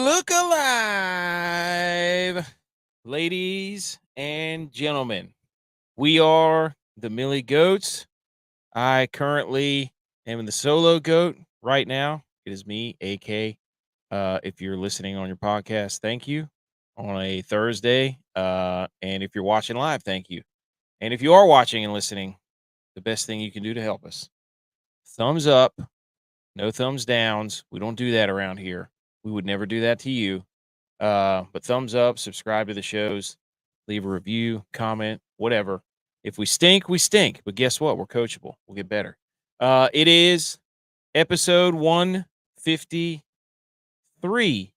look alive, ladies and gentlemen. We are the Millie Goats. I currently am the solo goat right now. It is me, AK. If you're listening on your podcast, thank you on a Thursday. And if you're watching live, thank you. And if you are watching and listening, the best thing you can do to help us, thumbs up, no thumbs downs. We don't do that around here. We would never do that to you. But thumbs up, subscribe to the shows, leave a review, comment, whatever. If we stink, we stink. But guess what? We're coachable. We'll get better. It is episode 153,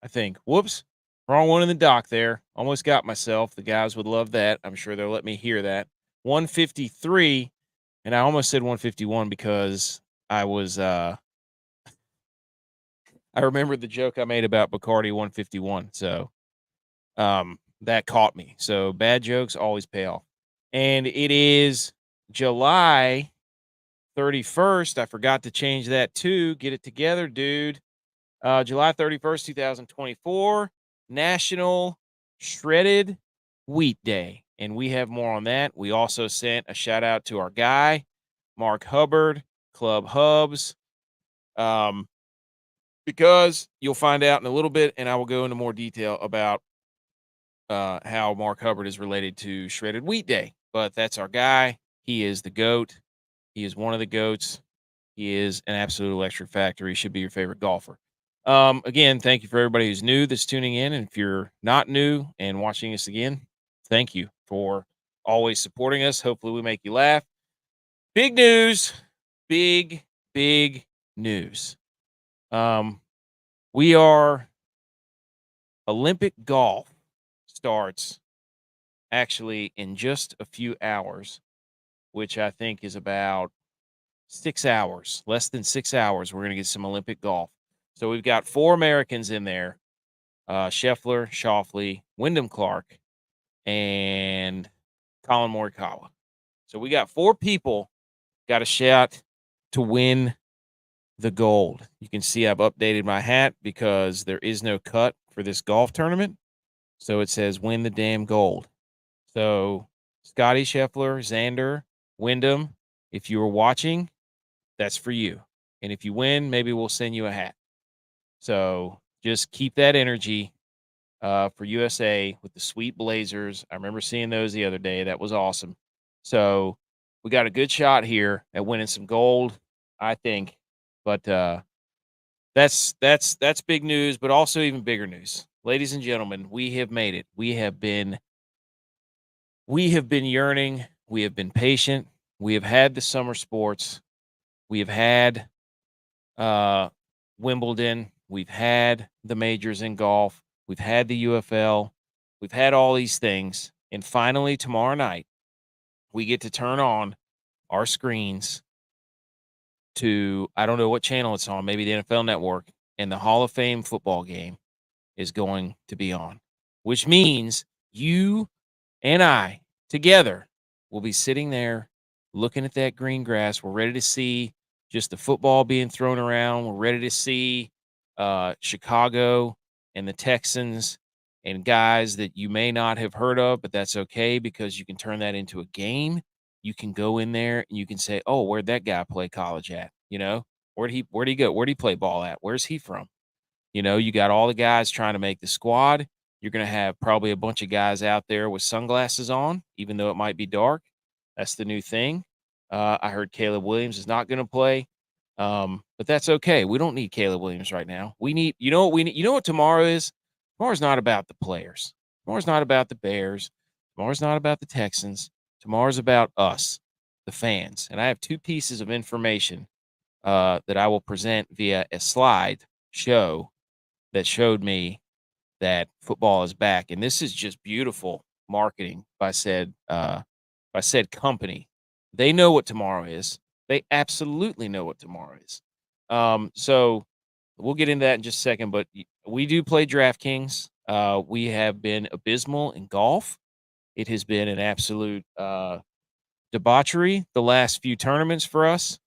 I think. Whoops. Wrong one in the dock there. Almost got myself. The guys would love that. I'm sure they'll let me hear that. 153. And I almost said 151 because I was I remember the joke I made about Bacardi 151. So that caught me. So bad jokes always pay off. And it is July 31st. I forgot to change that too. Get it together, dude. July 31st, 2024, National Shredded Wheat Day. And we have more on that. We also sent a shout out to our guy, Mark Hubbard, Club Hubs. Because you'll find out in a little bit, and I will go into more detail about how Mark Hubbard is related to Shredded Wheat Day. But that's our guy. He is the GOAT. He is one of the GOATs. He is an absolute electric factory. He should be your favorite golfer. Again, thank you for everybody who's new that's tuning in. And if you're not new and watching us again, thank you for always supporting us. Hopefully we make you laugh. Big news. Big news. We are Olympic golf starts actually in just a few hours, which I think is about 6 hours, less than 6 hours. We're going to get some Olympic golf. So we've got 4 Americans in there, Scheffler, Schauffele, Wyndham Clark, and Colin Morikawa. So we got 4 people got a shot to win the gold. You can see I've updated my hat because there is no cut for this golf tournament. So it says win the damn gold. So Scotty, Scheffler, Xander, Wyndham, if you were watching, that's for you. And if you win, maybe we'll send you a hat. So just keep that energy for USA with the sweet Blazers. I remember seeing those the other day. That was awesome. So we got a good shot here at winning some gold, I think. But that's big news, but also even bigger news. Ladies and gentlemen, we have made it. We have been yearning. We have been patient. We have had the summer sports. We have had Wimbledon. We've had the majors in golf. We've had the UFL. We've had all these things. And finally, tomorrow night, we get to turn on our screens to, I don't know what channel it's on, maybe the NFL Network, and the Hall of Fame football game is going to be on, which means you and I together will be sitting there looking at that green grass. We're ready to see just the football being thrown around. We're ready to see Chicago and the Texans and guys that you may not have heard of, but that's okay because you can turn that into a game. You can go in there and you can say, oh, where'd that guy play college at? You know, where'd he go? Where'd he play ball at? Where's he from? You know, you got all the guys trying to make the squad. You're going to have probably a bunch of guys out there with sunglasses on, even though it might be dark. That's the new thing. I heard Caleb Williams is not going to play. But that's okay. We don't need Caleb Williams right now. We need, you know what we need? You know what tomorrow is? Tomorrow's not about the players. Tomorrow's not about the Bears. Tomorrow's not about the Texans. Tomorrow's about us, the fans. And I have 2 pieces of information that I will present via a slide show that showed me that football is back. And this is just beautiful marketing by said company. They know what tomorrow is. They absolutely know what tomorrow is. So we'll get into that in just a second, but we do play DraftKings. We have been abysmal in golf. It has been an absolute debauchery the last few tournaments for us.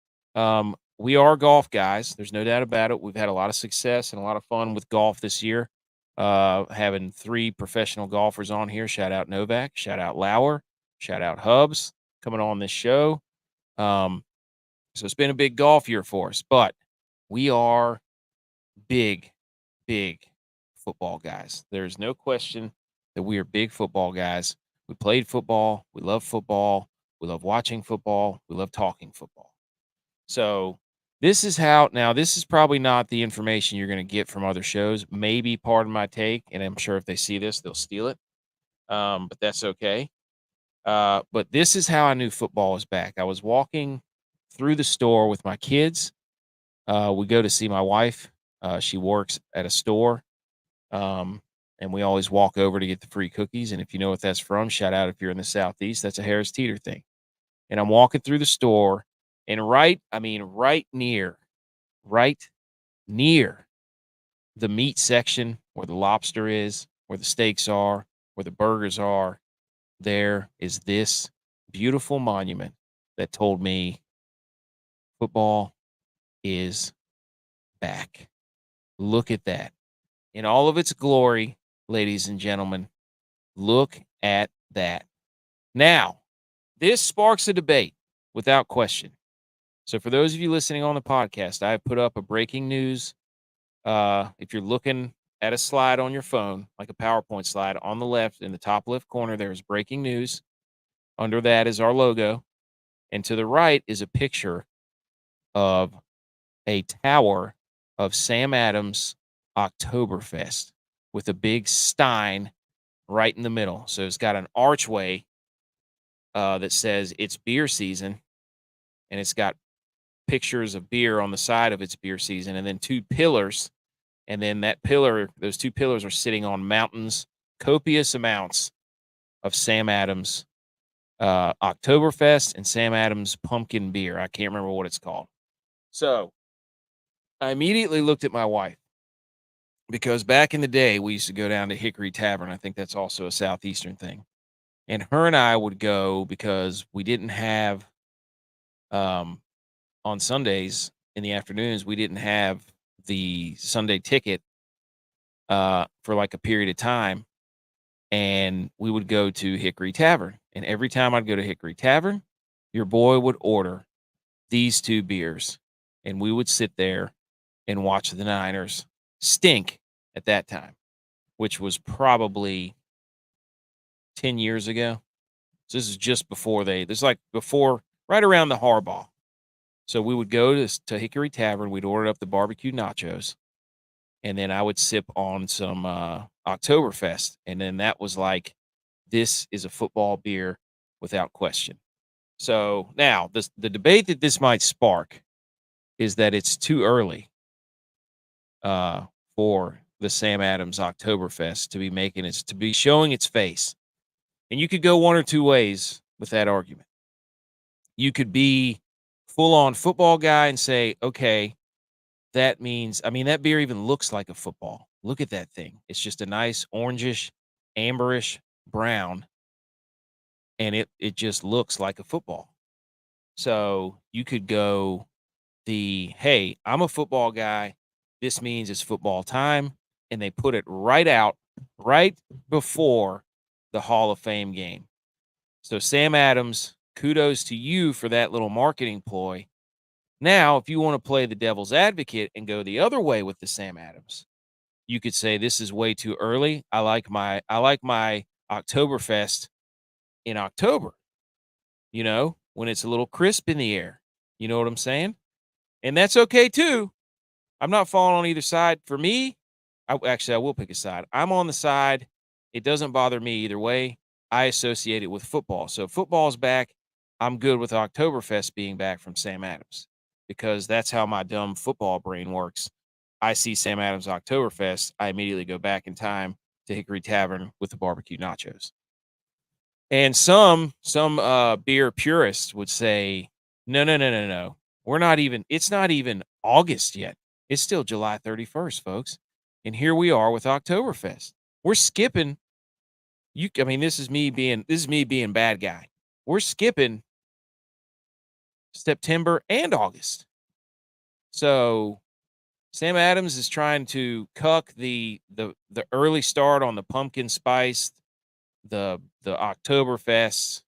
we are golf guys. There's no doubt about it. We've had a lot of success and a lot of fun with golf this year. Having 3 professional golfers on here. Shout out Novak. Shout out Lauer. Shout out Hubs coming on this show. Um, so it's been a big golf year for us, but we are big, big football guys. There's no question that we are big football guys. We played football. We love football. We love watching football. We love talking football. So this is how, now this is probably not the information you're going to get from other shows. Maybe part of my take, and I'm sure if they see this, they'll steal it. But that's okay. But this is how I knew football was back. I was walking through the store with my kids. We go to see my wife. She works at a store. And we always walk over to get the free cookies. And if you know what that's from, shout out if you're in the Southeast, that's a Harris Teeter thing. And I'm walking through the store, and right near the meat section where the lobster is, where the steaks are, where the burgers are, there is this beautiful monument that told me football is back. Look at that. In all of its glory, ladies and gentlemen, look at that. Now, this sparks a debate without question. So for those of you listening on the podcast, I have put up a breaking news. If you're looking at a slide on your phone, like a PowerPoint slide, on the left, in the top left corner, there's breaking news. Under that is our logo. And to the right is a picture of a tower of Sam Adams Oktoberfest with a big stein right in the middle. So it's got an archway that says it's beer season, and it's got pictures of beer on the side of its beer season, and then 2 pillars. And then those 2 pillars are sitting on mountains, copious amounts of Sam Adams Oktoberfest and Sam Adams pumpkin beer. I can't remember what it's called. So I immediately looked at my wife, because back in the day, we used to go down to Hickory Tavern. I think that's also a Southeastern thing. And her and I would go because we didn't have, on Sundays in the afternoons, we didn't have the Sunday ticket for like a period of time. And we would go to Hickory Tavern. And every time I'd go to Hickory Tavern, your boy would order these 2 beers. And we would sit there and watch the Niners stink at that time, which was probably 10 years ago. So this is just before right around the Harbaugh. So we would go to Hickory Tavern. We'd order up the barbecue nachos, and then I would sip on some Oktoberfest. And then that was like, this is a football beer without question. So now the debate that this might spark is that it's too early for the Sam Adams Oktoberfest to be showing its face. And you could go one or two ways with that argument. You could be full on football guy and say, okay, that means, that beer even looks like a football. Look at that thing. It's just a nice orangish, amberish brown, and it just looks like a football. So you could go hey, I'm a football guy. This means it's football time. And they put it right before the Hall of Fame game. So Sam Adams, kudos to you for that little marketing ploy. Now, if you want to play the devil's advocate and go the other way with the Sam Adams, you could say this is way too early. I like my Oktoberfest in October, when it's a little crisp in the air. You know what I'm saying? And that's okay too. I'm not falling on either side. For me, I will pick a side. I'm on the side. It doesn't bother me either way. I associate it with football. So if football's back, I'm good with Oktoberfest being back from Sam Adams, because that's how my dumb football brain works. I see Sam Adams Oktoberfest, I immediately go back in time to Hickory Tavern with the barbecue nachos. And some beer purists would say, no. It's not even August yet. It's still July 31st, folks. And here we are with Oktoberfest. We're skipping. This is me being bad guy. We're skipping September and August. So Sam Adams is trying to cuck the early start on the pumpkin spice, the Oktoberfest,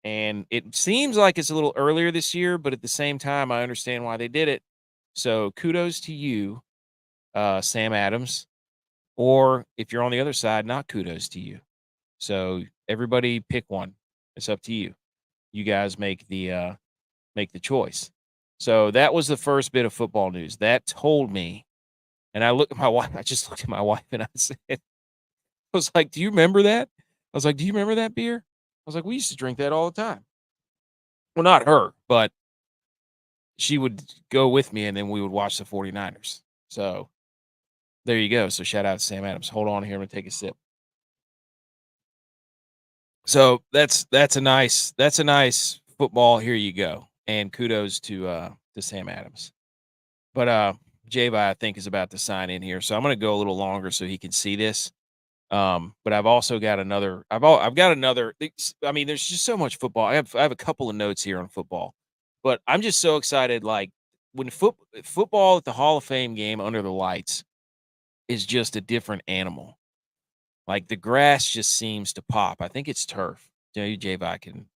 and it seems like it's a little earlier this year, but at the same time, I understand why they did it. So kudos to you, Sam Adams. Or if you're on the other side, not kudos to you. So everybody pick one. It's up to you. You guys make the choice. So that was the first bit of football news. That told me, and I looked at my wife. I just looked at my wife and I said, I was like, "Do you remember that?" I was like, "Do you remember that beer?" I was like, "We used to drink that all the time." Well, not her, but she would go with me and then we would watch the 49ers. So there you go. So shout out to Sam Adams. Hold on here. I'm gonna take a sip. So that's a nice football. Here you go. And kudos to Sam Adams. But J.Y. I think is about to sign in here. So I'm gonna go a little longer so he can see this. But I've also got another I've got another. I mean, there's just so much football. I have a couple of notes here on football. But I'm just so excited, like when football at the Hall of Fame game under the lights is just a different animal. Like the grass just seems to pop. I think it's turf. J-Vi can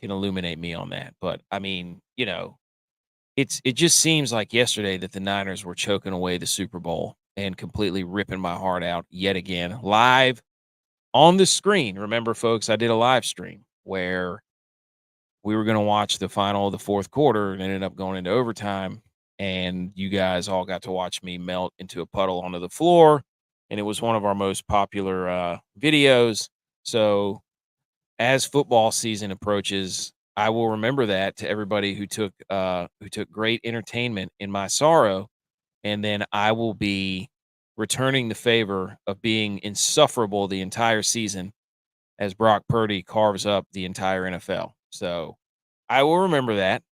illuminate me on that. But I mean, it just seems like yesterday that the Niners were choking away the Super Bowl and completely ripping my heart out yet again live on the screen. Remember, folks, I did a live stream where we were going to watch the final of the fourth quarter and ended up going into overtime. And you guys all got to watch me melt into a puddle onto the floor. And it was one of our most popular videos. So as football season approaches, I will remember that to everybody who took great entertainment in my sorrow. And then I will be returning the favor of being insufferable the entire season as Brock Purdy carves up the entire NFL. So I will remember that.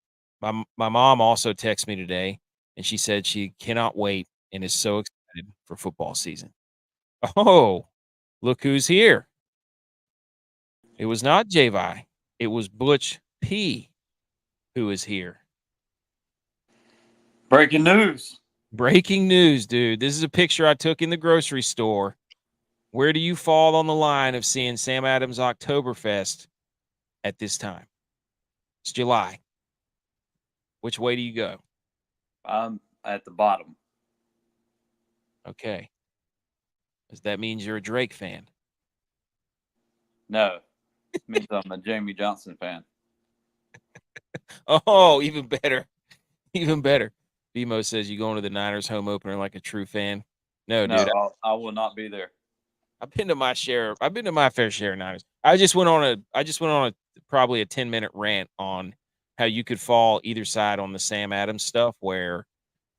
My mom also texted me today, and she said she cannot wait and is so excited for football season. Oh, look who's here. It was not J-Vi. It was Butch P who is here. Breaking news. Breaking news, dude. This is a picture I took in the grocery store. Where do you fall on the line of seeing Sam Adams Oktoberfest at this time? It's July. Which way do you go? I'm at the bottom. Okay. That means you're a Drake fan. No, it means I'm a Jamie Johnson fan. Oh, even better. Even better. BMO says you going to the Niners home opener like a true fan. No, dude. I will not be there. I've been to my fair share of Niners. I just went on a probably a 10-minute rant on how you could fall either side on the Sam Adams stuff, where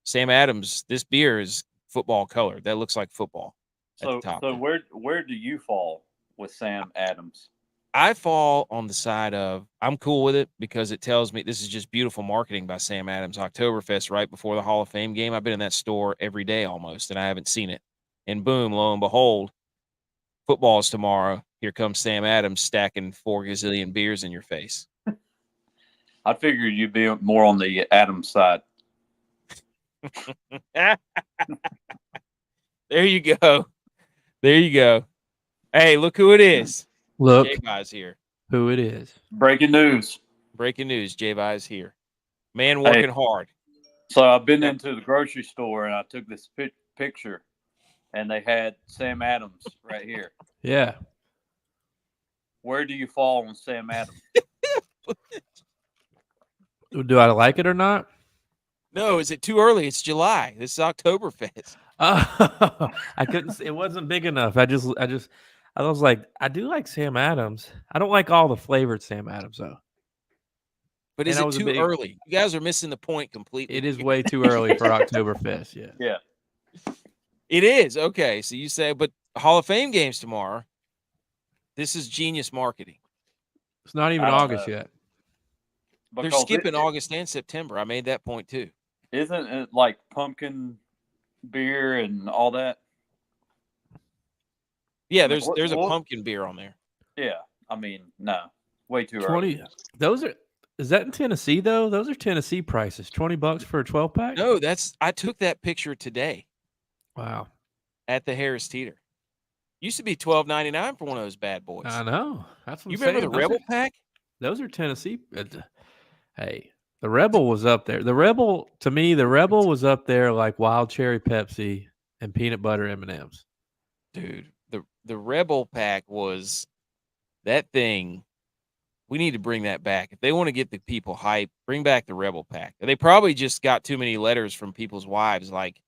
Sam Adams, this beer is football color. That looks like football at the top. So where do you fall with Sam Adams? I fall on the side of I'm cool with it because it tells me this is just beautiful marketing by Sam Adams. Oktoberfest right before the Hall of Fame game. I've been in that store every day almost, and I haven't seen it. And boom, lo and behold, football's tomorrow. Here comes Sam Adams stacking 4 gazillion beers in your face. I figured you'd be more on the Adams side. There you go. There you go. Hey, look who it is. Look J-Vi's here. who it is. Breaking news. Breaking news. J-Vi's here. Man working hard. So I've been into the grocery store and I took this picture, and they had Sam Adams right here. Yeah. Where do you fall on Sam Adams? Do I like it or not? No, is it too early? It's July. This is Oktoberfest. I couldn't. It wasn't big enough. I was like, I do like Sam Adams. I don't like all the flavored Sam Adams though. But is it too early? You guys are missing the point completely. It is way too early for Oktoberfest. Yeah. Yeah. It is. Okay. So you say, but Hall of Fame games tomorrow. This is genius marketing. It's not even August yet. They're skipping August and September. I made that point too. Isn't it like pumpkin beer and all that? Yeah, there's a pumpkin beer on there. Yeah. I mean, no. Way too early. Those are Is that in Tennessee though? Those are Tennessee prices. $20 for a 12-pack. No, I took that picture today Wow. at the Harris Teeter. Used to be $12.99 for one of those bad boys. I know. That's what You I'm remember saying. the Rebel pack? Those are Tennessee. Hey, the Rebel was up there. The Rebel, to me, the Rebel was up there like wild cherry Pepsi and peanut butter M&Ms. Dude, the Rebel pack was that thing. We need to bring that back. If they want to get the people hype, bring back the Rebel pack. They probably just got too many letters from people's wives like,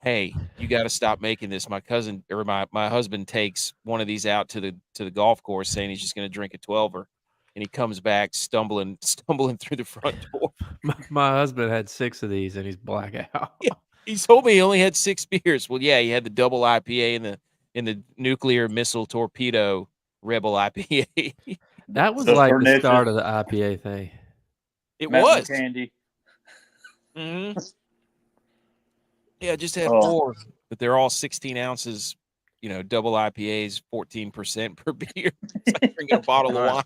hey, you got to stop making this. My cousin or my husband takes one of these out to the golf course saying he's just going to drink a 12er, and he comes back stumbling through the front door. My husband had 6 of these and he's blackout. Yeah, he told me he only had 6 beers. Well, yeah, he had the double IPA in the nuclear missile torpedo Rebel IPA. That was The like the pernicious start of the IPA thing. It mountain was. candy. Mm-hmm. Yeah, I just had Oh. 4, but they're all 16 ounces, double IPAs, 14% per beer. It's like drinking a bottle of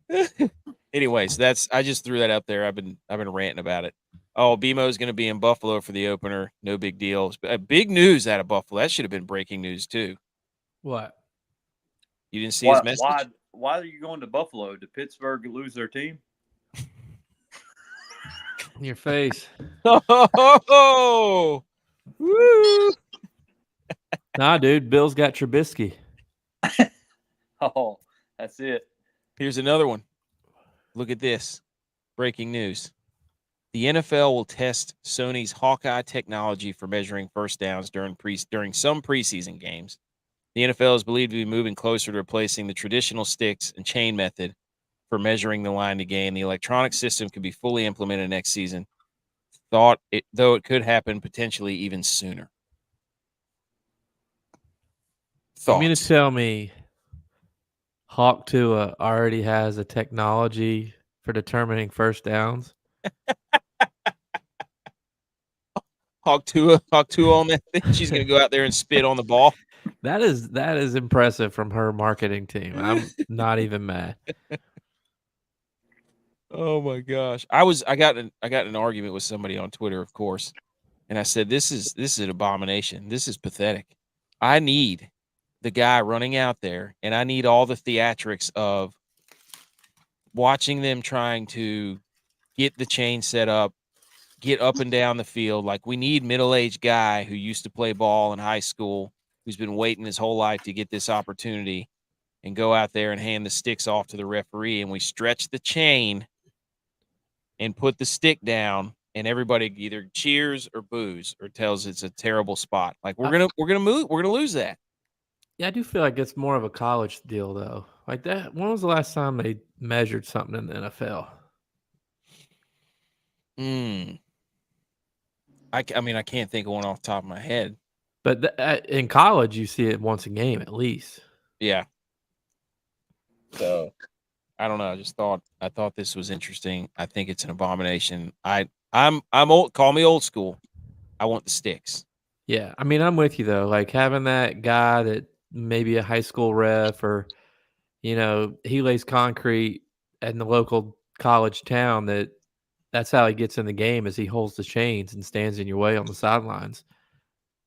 wine. Anyways, I just threw that up there. I've been ranting about it. Oh, BMO's going to be in Buffalo for the opener. No big deal. Big news out of Buffalo. That should have been breaking news too. What? You didn't see his message? Why are you going to Buffalo? Did Pittsburgh lose their team? In your face. Oh, woo! Nah, dude. Bill's got Trubisky. Oh, that's it. Here's another one. Look at this. Breaking news. The NFL will test Sony's Hawkeye technology for measuring first downs during some preseason games. The NFL is believed to be moving closer to replacing the traditional sticks and chain method for measuring the line to gain. The electronic system could be fully implemented next season. Though it could happen potentially even sooner. You mean to Thoughts? tell me Hawk Tua already has a technology for determining first downs? Hawk Tua on that thing. She's going to go out there and spit on the ball. That is impressive from her marketing team. I'm not even mad. Oh my gosh. I got in an argument with somebody on Twitter, of course. And I said, this is an abomination. This is pathetic. I need the guy running out there, and I need all the theatrics of watching them trying to get the chain set up, get up and down the field. Like, we need middle-aged guy who used to play ball in high school, who's been waiting his whole life to get this opportunity, and go out there and hand the sticks off to the referee, and we stretch the chain and put the stick down, and everybody either cheers or boos or tells it's a terrible spot. Like, we're gonna lose that. Yeah, I do feel like it's more of a college deal though. Like that. When was the last time they measured something in the NFL? I mean, I can't think of one off the top of my head. But in college, you see it once a game at least. Yeah. So I don't know. I thought this was interesting. I think it's an abomination. I'm old. Call me old school. I want the sticks. Yeah, I mean, I'm with you though. Like having that guy that maybe a high school ref or, he lays concrete in the local college town that's how he gets in the game is he holds the chains and stands in your way on the sidelines.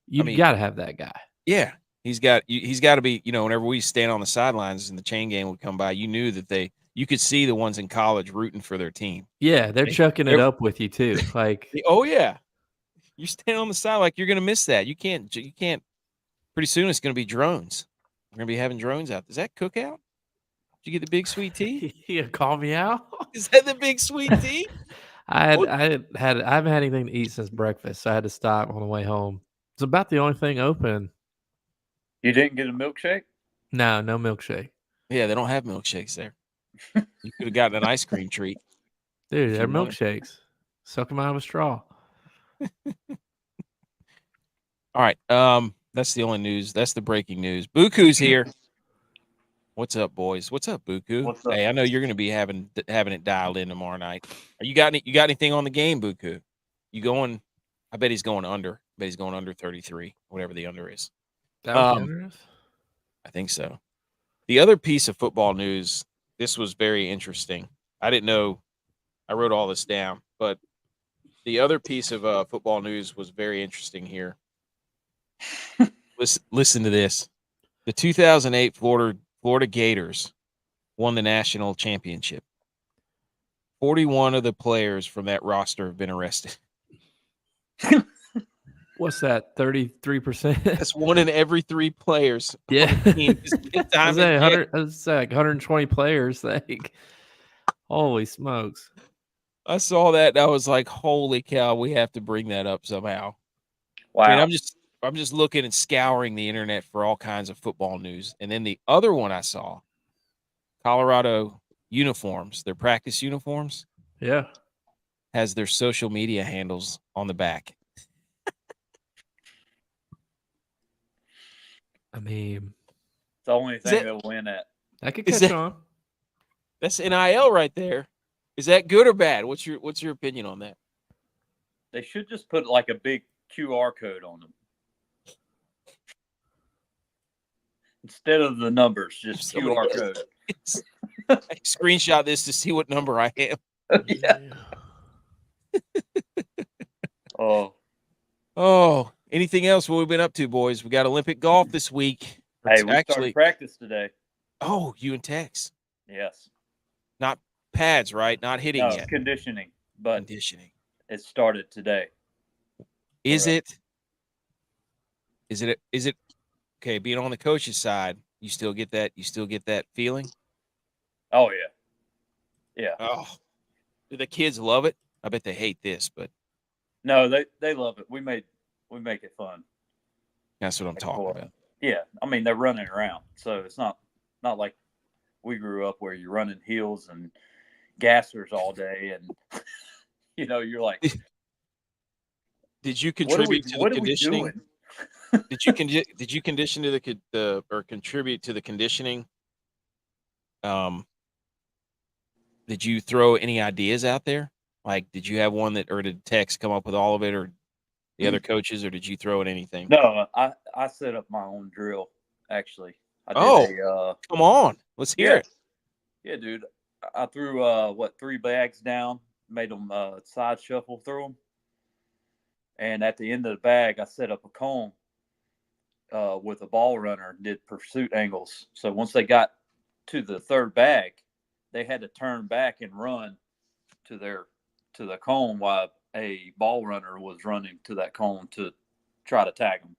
You've got to have that guy. Yeah. He's got to be, whenever we stand on the sidelines and the chain game would come by, you knew that you could see the ones in college rooting for their team. Yeah, they're chucking it up with you too. Like, oh yeah. You stand on the side like you're going to miss that. You can't. Pretty soon it's going to be drones. We're going to be having drones out. Is that cookout? Did you get the big sweet tea? You call me out? Is that the big sweet tea? I haven't had anything to eat since breakfast, so I had to stop on the way home. It's about the only thing open. You didn't get a milkshake? No milkshake. Yeah, they don't have milkshakes there. You could have gotten an ice cream treat. Dude, they're milkshakes. Suck them out of a straw. All right. That's the only news. That's the breaking news. Buku's here. What's up, boys? What's up, Buku? What's up? Hey, I know you're going to be having it dialed in tomorrow night. You got anything on the game, Buku? You going? I bet he's going under. I bet he's going under 33, whatever the under is. That was generous? I think so. The other piece of football news, this was very interesting. I didn't know. I wrote all this down, but the other piece of football news was very interesting here. Listen to this. The 2008 Florida Gators won the national championship. 41 of the players from that roster have been arrested. What's that? 33%. That's one in every 3 players. Yeah. On the team is spent I time was in saying jail. 100. I was saying like 120 players. Like, holy smokes! I saw that and I was like, "Holy cow, we have to bring that up somehow." Wow. I mean, I'm just looking and scouring the internet for all kinds of football news. And then the other one I saw, Colorado uniforms, their practice uniforms, Yeah. has their social media handles on the back. I mean, It's the only thing that- they'll win at. I could Is catch that- on. That's NIL right there. Is that good or bad? What's your opinion on that? They should just put like a big QR code on them. Instead of the numbers, just Somebody QR does. code. I screenshot this to see what number I am. Yeah. Oh, Oh, anything else? What we've been up to, boys? We got Olympic golf this week. hey, we Actually, started practice today. oh, you and Tex, Yes. not pads, right? Not hitting No, yet. conditioning, but Conditioning. it started today. Is Correct. it okay? Being on the coach's side, you still get that feeling. Oh yeah, yeah. Oh, do the kids love it? I bet they hate this, but No, they love it. We make it fun. that's what I'm talking Cool. about. Yeah, I mean they're running around, so it's not like we grew up where you're running heels and gassers all day, and you're like, Did you contribute to the what are we conditioning? doing? Did you condition to the or contribute to the conditioning? Did you throw any ideas out there? Like, did you have one that, or did Tex come up with all of it, or the other coaches, or did you throw in anything? No, I set up my own drill. Actually, I did Come on, let's hear it. Yeah, dude. I threw 3 bags down, made them side shuffle through them, and at the end of the bag, I set up a cone with a ball runner, did pursuit angles. So once they got to the third bag, they had to turn back and run to the cone while a ball runner was running to that cone to try to tag them.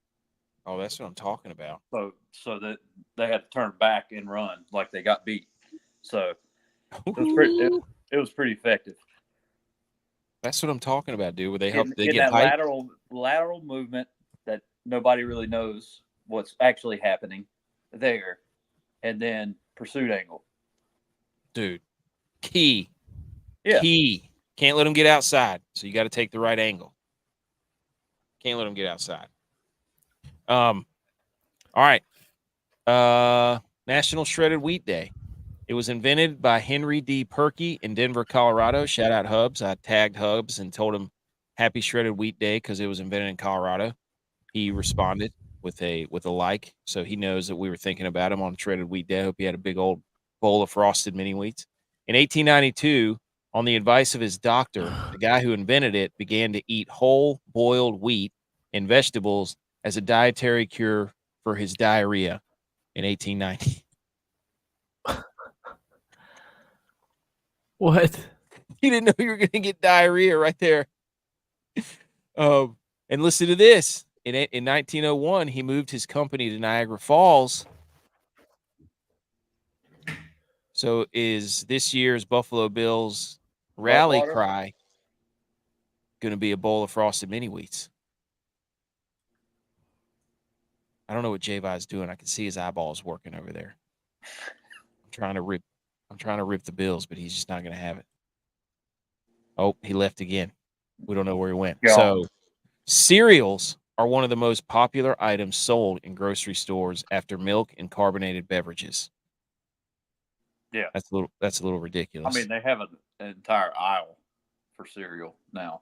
Oh, that's what I'm talking about. So that they had to turn back and run like they got beat. So it was pretty effective. That's what I'm talking about, dude. Where they Getting get that hype. lateral movement that nobody really knows what's actually happening there, and then pursuit angle. Dude, key. Yeah. Key. Can't let them get outside. So you got to take the right angle. Can't let them get outside. All right. National Shredded Wheat Day. It was invented by Henry D. Perky in Denver, Colorado. Shout out Hubs. I tagged Hubs and told him Happy Shredded Wheat Day because it was invented in Colorado. He responded with a like, so he knows that we were thinking about him on Shredded Wheat Day. I hope he had a big old bowl of frosted mini wheats. In 1892, on the advice of his doctor, the guy who invented it began to eat whole boiled wheat and vegetables as a dietary cure for his diarrhea in 1890. What? You didn't know you were going to get diarrhea right there. And listen to this. In 1901, he moved his company to Niagara Falls. So is this year's Buffalo Bills rally Buttwater? cry going to be a bowl of frosted mini wheats? I don't know what G.U.Y.S is doing. I can see his eyeballs working over there. I'm trying to rip the Bills, but he's just not going to have it. Oh, he left again. We don't know where he went. Yeah. So cereals are one of the most popular items sold in grocery stores after milk and carbonated beverages. Yeah. That's a little ridiculous. I mean, they have an entire aisle for cereal now.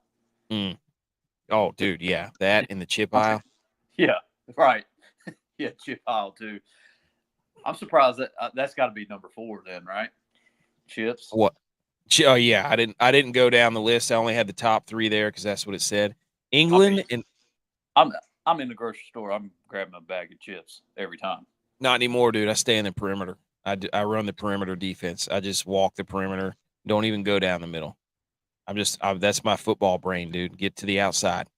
Oh, dude, yeah. That in the chip aisle. Yeah, right. Yeah, chip aisle too. I'm surprised that that's got to be number 4 then, right? Chips. What? Oh yeah, I didn't go down the list. I only had the top 3 there because that's what it said. England and I'm in the grocery store. I'm grabbing a bag of chips every time. not anymore, dude. I stay in the perimeter. I run the perimeter defense. I just walk the perimeter. Don't even go down the middle. That's my football brain, dude. Get to the outside.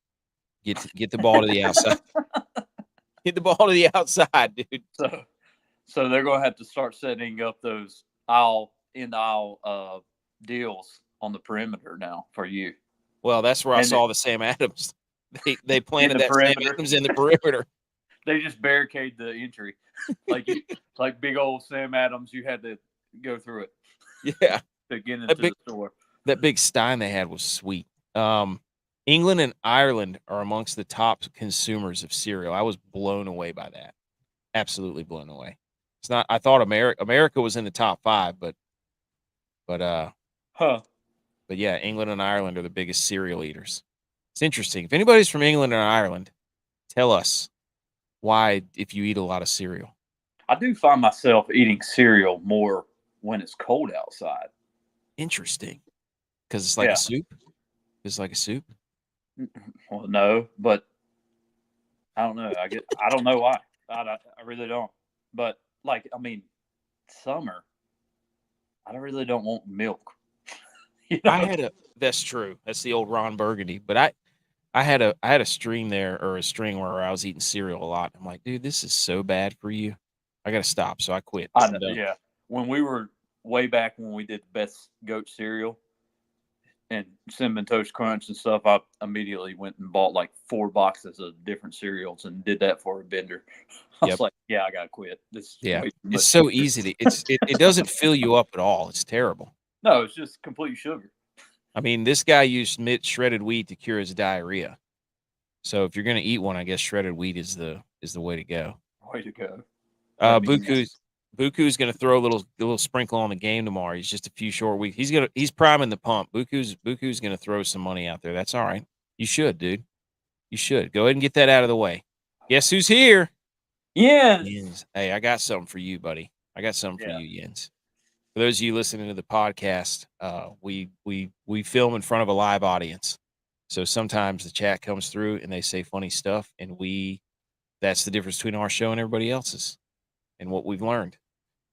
Get the ball to the outside. Get the ball to the outside, dude. So they're going to have to start setting up those in aisle deals on the perimeter now for you. Well, that's where I saw the Sam Adams. They planted that perimeter. Sam Adams in the perimeter. They just barricade the entry, like big old Sam Adams. You had to go through it. Yeah, to get into the store. That big stein they had was sweet. England and Ireland are amongst the top consumers of cereal. I was blown away by that. Absolutely blown away. It's not. I thought America was in the top 5, but yeah, England and Ireland are the biggest cereal eaters. It's interesting. If anybody's from England or Ireland, tell us why if you eat a lot of cereal. I do find myself eating cereal more when it's cold outside. Interesting. Because it's like a soup? It's like a soup? Well, no, but I don't know. I don't know why. I really don't. But summer, I really don't want milk. You know? That's true. That's the old Ron Burgundy. But I had a string where I was eating cereal a lot. I'm like, dude, this is so bad for you. I got to stop. So I quit. Yeah. When we were way back when we did the best goat cereal and Cinnamon Toast Crunch and stuff, I immediately went and bought like 4 boxes of different cereals and did that for a bender. I was like, yeah, I got to quit. It's so easy. It doesn't fill you up at all. It's terrible. No, it's just complete sugar. I mean, this guy used shredded wheat to cure his diarrhea. So if you're going to eat one, I guess shredded wheat is the way to go. Way to go. Buku's going to throw a little sprinkle on the game tomorrow. He's just a few short weeks. He's priming the pump. Buku's going to throw some money out there. That's all right. You should, dude. You should. Go ahead and get that out of the way. Guess who's here? Jens. Hey, I got something for you, buddy. I got something for you, Jens. For those of you listening to the podcast, we film in front of a live audience. So sometimes the chat comes through and they say funny stuff, and that's the difference between our show and everybody else's and what we've learned.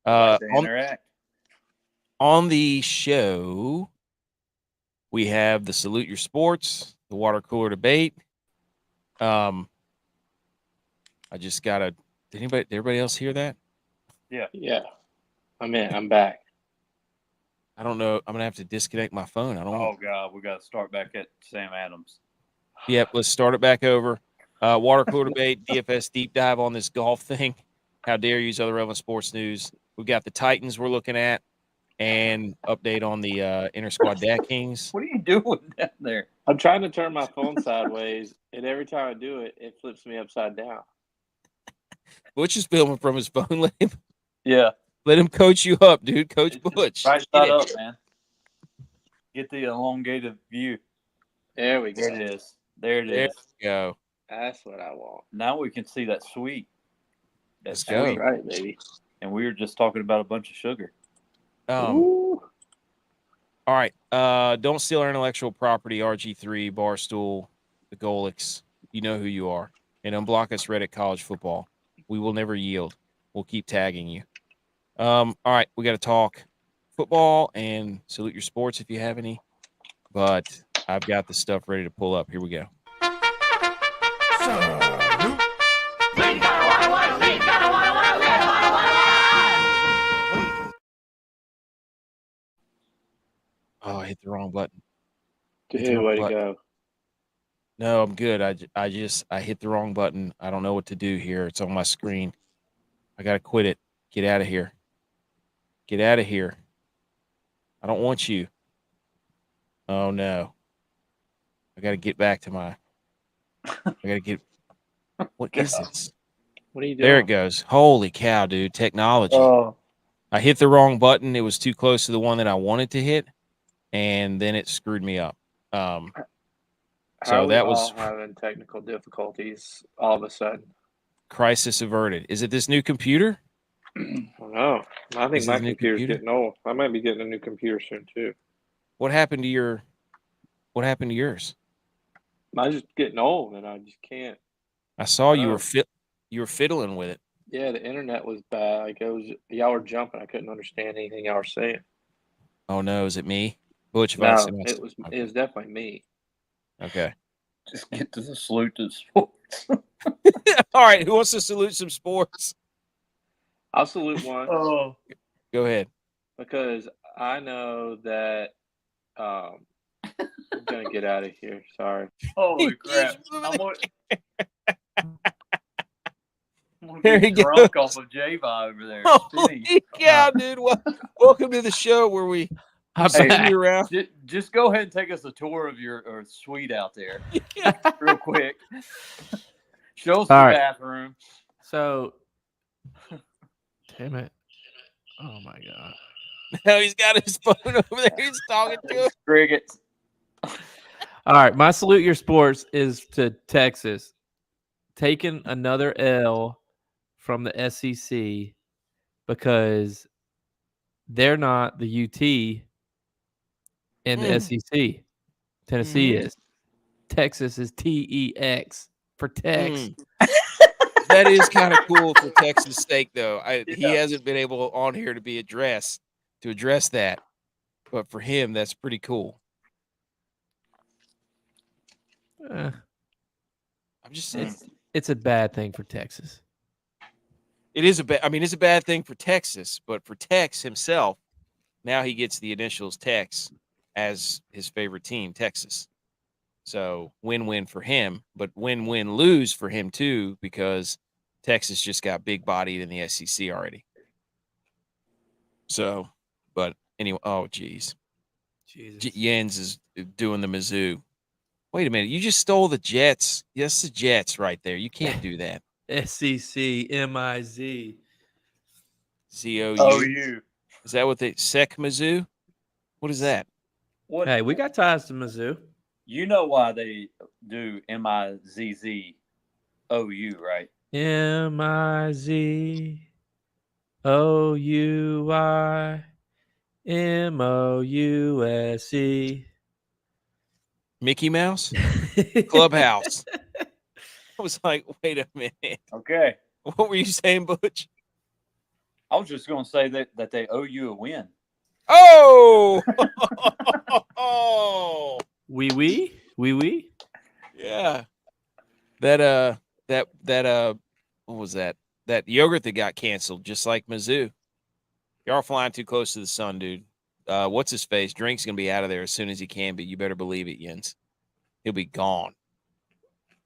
On the show, we have the Salute Your Sports, the water cooler debate. I just got did everybody else hear that? Yeah. I'm back. I don't know. I'm going to have to disconnect my phone. Oh, God. We got to start back at Sam Adams. Yep. Let's start it back over. Water cooler debate, DFS deep dive on this golf thing. How dare you use other relevant sports news. We've got the Titans we're looking at and update on the inter-squad DraftKings. What are you doing down there? I'm trying to turn my phone sideways, and every time I do it, it flips me upside down. Butch is filming from his phone. Let him coach you up, dude. Coach Butch. Right side up, man. Get the elongated view. There we go. There it is. There we go. That's what I want. Now we can see that sweet. Let's go. Right, baby. And we were just talking about a bunch of sugar. All right. Don't steal our intellectual property, RG3, Barstool, the Golix. You know who you are. And unblock us, Reddit College Football. We will never yield. We'll keep tagging you. All right. We got to talk football and salute your sports if you have any. But I've got the stuff ready to pull up. Here we go. Oh, I hit the wrong button. Dude, way to go. No, I'm good. I hit the wrong button. I don't know what to do here. It's on my screen. I got to quit it. Get out of here. Get out of here. I don't want you. Oh, no. I got to get back to my... What is this? What are you doing? There it goes. Holy cow, dude. Technology. I hit the wrong button. It was too close to the one that I wanted to hit, and then it screwed me up. So that was having technical difficulties all of a sudden. Crisis averted. Is it this new computer? I don't know. I think my computer's getting old. I might be getting a new computer soon too. What happened to yours? Mine's just getting old, and I just can't. I saw you Oh. were fiddling with it. Yeah, the internet was bad. Like y'all were jumping. I couldn't understand anything y'all were saying. Oh no, is it me? Butch, No, Vice, it was definitely me. Okay. Just get to the salute to sports. All right. Who wants to salute some sports? I'll salute one Oh, Go ahead. because I know that I'm gonna get out of here. Sorry. holy He crap! keeps moving I'm the- gonna There get he drunk goes. off of J-Vi over there. Holy cow, dude! Welcome to the show where we I'm spin back. you around. Just go ahead and take us a tour of your suite out there, real quick. Show us the All right. bathroom. So, damn it! Oh my god! Now he's got his phone over there. He's talking to him. Crickets. All right, my salute your sports is to Texas taking another L from the SEC because they're not the UT in the SEC. Tennessee is. Texas is TEX for Tex. That is kind of cool for Texas' sake, though. He Yeah. hasn't been able on here to address that, but for him, that's pretty cool. I'm just saying. It's a bad thing for Texas. It is it's a bad thing for Texas, but for Tex himself, now he gets the initials Tex as his favorite team, Texas. So win-win for him, but win-win-lose for him too, because Texas just got big bodied in the SEC already. So, but anyway, oh geez, Jens is doing the Mizzou. Wait a minute, you just stole the Jets. Yes, the Jets right there. You can't do that. SEC MIZ ZOU. OU. Is that what they Sec Mizzou? What is that? What? Hey, we got ties to Mizzou. You know why they do MIZZOU, right? MIZOUIMOUSE. Mickey Mouse? Clubhouse. I was like, wait a minute. Okay. What were you saying, Butch? I was just going to say that they owe you a win. Oh! Oh! Wee. Yeah. That what was that? That yogurt that got canceled, just like Mizzou. Y'all are flying too close to the sun, dude. What's his face? Drink's gonna be out of there as soon as he can, but you better believe it, Jens. He'll be gone.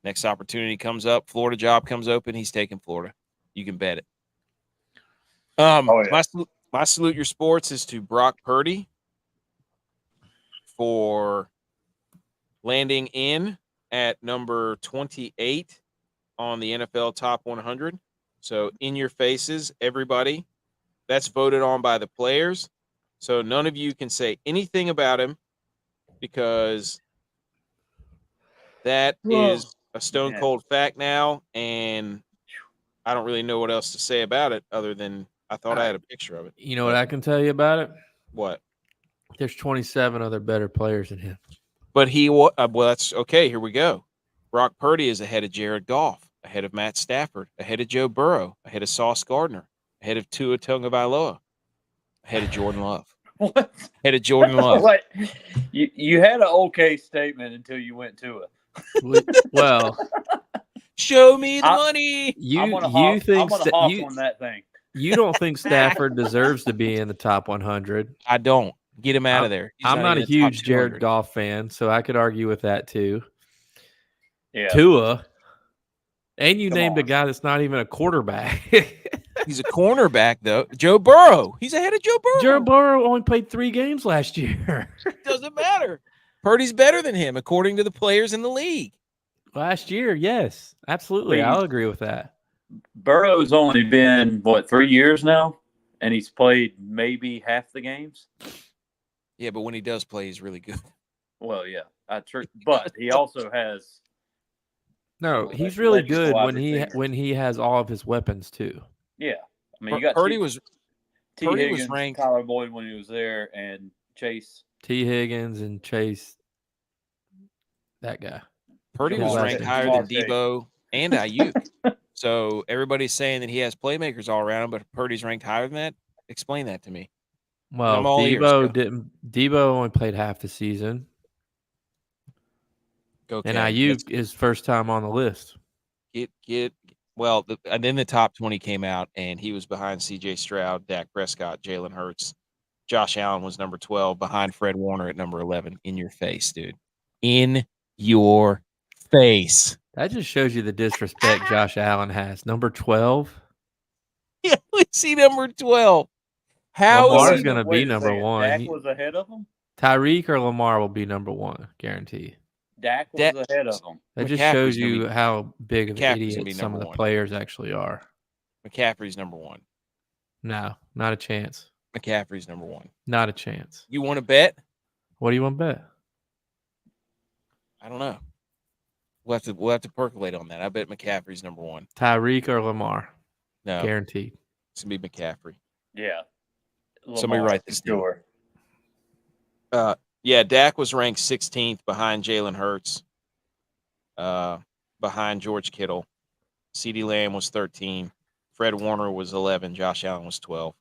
Next opportunity comes up, Florida job comes open, he's taking Florida. You can bet it. My salute your sports is to Brock Purdy for landing in at number 28 on the NFL Top 100. So in your faces, everybody. That's voted on by the players. So none of you can say anything about him because that is a stone cold fact now. And I don't really know what else to say about it other than I thought I had a picture of it. You know what I can tell you about it? What? There's 27 other better players than him. But that's okay. Here we go. Brock Purdy is ahead of Jared Goff, ahead of Matt Stafford, ahead of Joe Burrow, ahead of Sauce Gardner, ahead of Tua Tagovailoa, ahead of Jordan Love. What? Ahead of Jordan Love. What? You had an okay statement until you went to it. Well, show me the money. I'm gonna hop on that thing. You don't think Stafford deserves to be in the top 100? I don't. Get him out of there. I'm not a huge Jared Goff fan, so I could argue with that too. Yeah. Tua. And you named a guy that's not even a quarterback. He's a cornerback, though. Joe Burrow. He's ahead of Joe Burrow. Joe Burrow only played 3 games last year. Doesn't matter. Purdy's better than him, according to the players in the league. Last year, yes. Absolutely. I'll agree with that. Burrow's only been, 3 years now? And he's played maybe half the games? Yeah, but when he does play, he's really good. Well, yeah. But he also has... No, he's really good when he has all of his weapons too. Yeah, I mean, you got Purdy was Higgins, ranked. Tyler Boyd when he was there, and Chase T. Higgins and Chase. That guy. Purdy His was last ranked name. higher than Jamar Chase. Debo and Ayuk. So everybody's saying that he has playmakers all around him, but Purdy's ranked higher than that. Explain that to me. Well, I'm all ears. Go. Debo only played half the season, Okay. and Ayuk is first time on the list. Well, and then the top 20 came out, and he was behind C.J. Stroud, Dak Prescott, Jalen Hurts. Josh Allen was number 12, behind Fred Warner at number 11. In your face, dude. In your face. That just shows you the disrespect Josh Allen has. Number 12. Yeah, we see number 12. How Lamar's is he? gonna be number one. Dak was ahead of him. Tyreek or Lamar will be number one, guarantee. Dak was ahead of him. That just McCaffrey's shows gonna you be- how big of McCaffrey's gonna be idiots some of number the one. players actually are. McCaffrey's number 1. No, not a chance. McCaffrey's number 1. Not a chance. You want to bet? What do you want to bet? I don't know. We'll have to percolate on that. I bet McCaffrey's number 1. Tyreek or Lamar? No, Guaranteed. it's gonna be McCaffrey. Yeah. Somebody write this down. Sure. Yeah, Dak was ranked 16th behind Jalen Hurts, behind George Kittle. CeeDee Lamb was 13. Fred Warner was 11. Josh Allen was 12.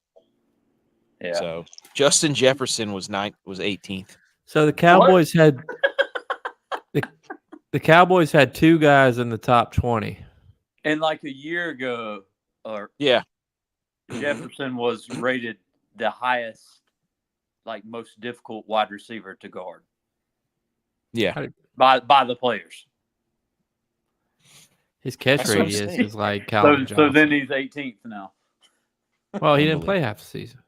Yeah. So Justin Jefferson was 18th. So the Cowboys had the Cowboys had 2 guys in the top 20. And like a year ago, Yeah, Jefferson was rated the highest, like most difficult wide receiver to guard yeah. by the players. His catch That's what I'm radius saying. is like Calvin So Johnson. then he's 18th now. Well, he didn't play half the season.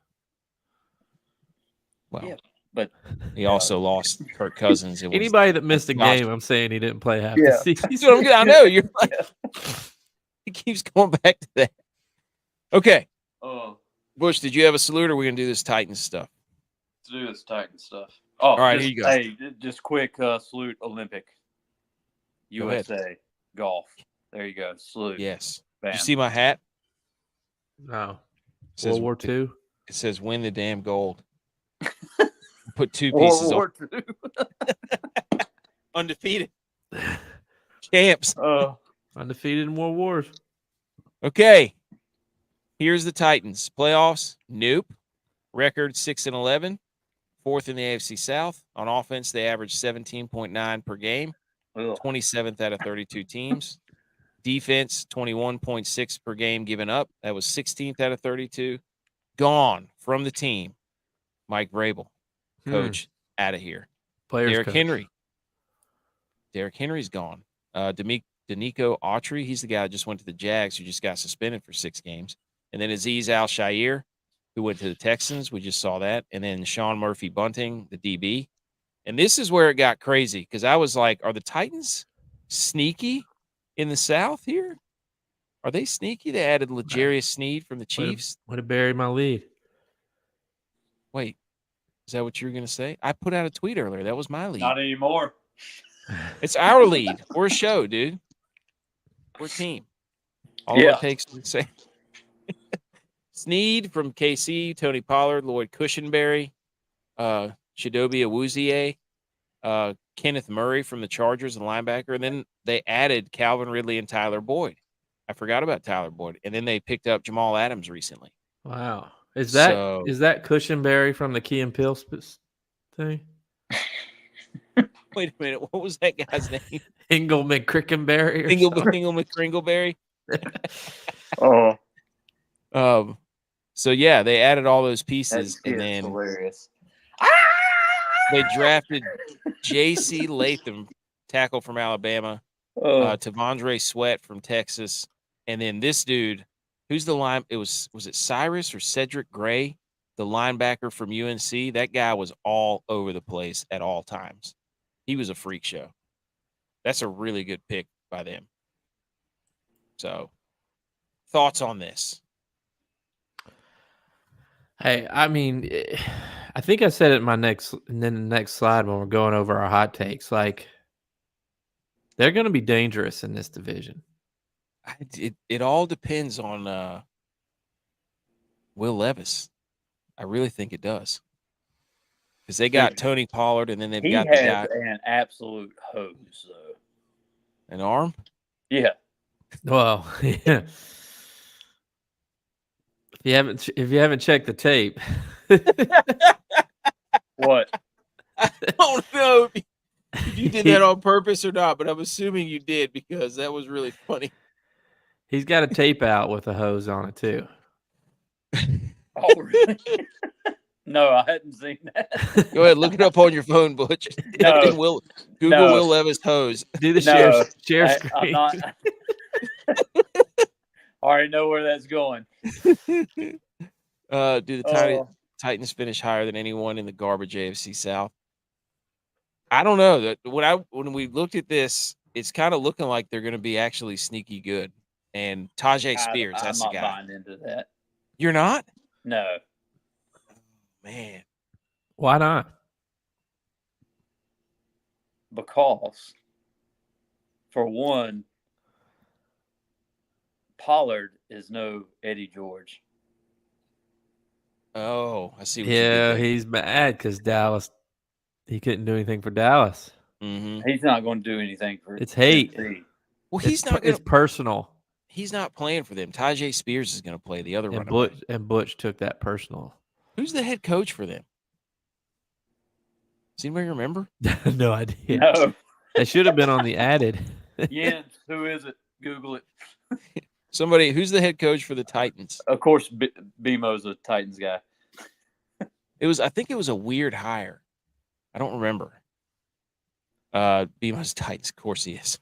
Well, Yeah, but he also lost Kirk Cousins. It was, Anybody that missed a Josh- game, I'm saying he didn't play half Yeah. the season. That's what I know. You're like, he keeps going back to that. Okay, Bush, did you have a salute, or are we gonna do this Titans stuff? to do this Titan stuff. Oh, all right, just, here you go. Hey, just quick salute Olympic. Go ahead. USA golf. There you go. Salute. Yes. Bam. Did you see my hat? No. It says, World War II? It says "Win the damn gold." Put 2 World pieces on. War II. Undefeated champs. Undefeated in World Wars. Okay, here's the Titans playoffs. Nope. Record 6-11, 4th in the AFC South. On offense, they averaged 17.9 per game, 27th out of 32 teams. Defense 21.6 per game given up. That was 16th out of 32. Gone from the team. Mike Vrabel, coach, out of here. Players Derrick coach. Henry. Derrick Henry's gone. Danico Autry, he's the guy that just went to the Jags, who just got suspended for 6 games. And then Azeez Al-Shaair, who went to the Texans. We just saw that. And then Sean Murphy-Bunting, the DB. And this is where it got crazy, because I was like, are the Titans sneaky in the South here? Are they sneaky? They added L'Jarius Sneed from the Chiefs. Would have buried my lead. Wait, is that what you were going to say? I put out a tweet earlier. That was my lead. Not anymore. It's our lead. We're a show, dude. We're a team. All it takes to say. Sneed from KC, Tony Pollard, Lloyd Cushenberry, Chidobe Awuzie, Kenneth Murray from the Chargers, and linebacker. And then they added Calvin Ridley and Tyler Boyd. I forgot about Tyler Boyd. And then they picked up Jamal Adams recently. Wow. Is that Cushenberry from the Key and Peele thing? Wait a minute. What was that guy's name? Ingle McCrickenberry? Ingle McCringleberry? So, yeah, they added all those pieces. And then hilarious. they drafted J.C. Latham, tackle from Alabama, Tavondre Sweat from Texas. And then this dude, who's the line? Was it Cyrus or Cedric Gray, the linebacker from UNC? That guy was all over the place at all times. He was a freak show. That's a really good pick by them. So, thoughts on this? Hey, I mean, I think I said it in the next slide when we're going over our hot takes. Like, they're going to be dangerous in this division. It all depends on Will Levis. I really think it does. because they got Dude, Tony Pollard, and then they've He got the has guy an absolute hose, though. an arm. Yeah. Well, yeah. If you haven't checked the tape, What? I don't know if you did that on purpose or not, but I'm assuming you did because that was really funny. he's got a tape out with a hose on it too. Oh, really? No, I hadn't seen that. Go ahead, look it up on your phone, Butch. No. Type in Google No. Will Levis hose. Do the No, share I'm screen. not. I already know where that's going. Do the Oh, Titans finish higher than anyone in the garbage AFC South? I don't know. That when we looked at this, it's kind of looking like they're going to be actually sneaky good. And Tajay Spears, I'm that's the not guy. buying into that. You're not? No. Man. Why not? Because, for one, Pollard is no Eddie George. Oh, I see what you did Yeah, there. he's mad because Dallas. He couldn't do anything for Dallas. Mm-hmm. He's not going to do anything for It's hate. Tennessee. Well, he's not going It's to. personal. He's not playing for them. Tajay Spears is going to play the other And running back. Butch took that personal. Who's the head coach for them? Does anybody remember? No idea. No. They should have been on the added. Jens, who is it? Google it. Somebody. Who's the head coach for the Titans? Of course, BMO's a Titans guy. I think it was a weird hire. I don't remember. BMO's Titans. Of course he is.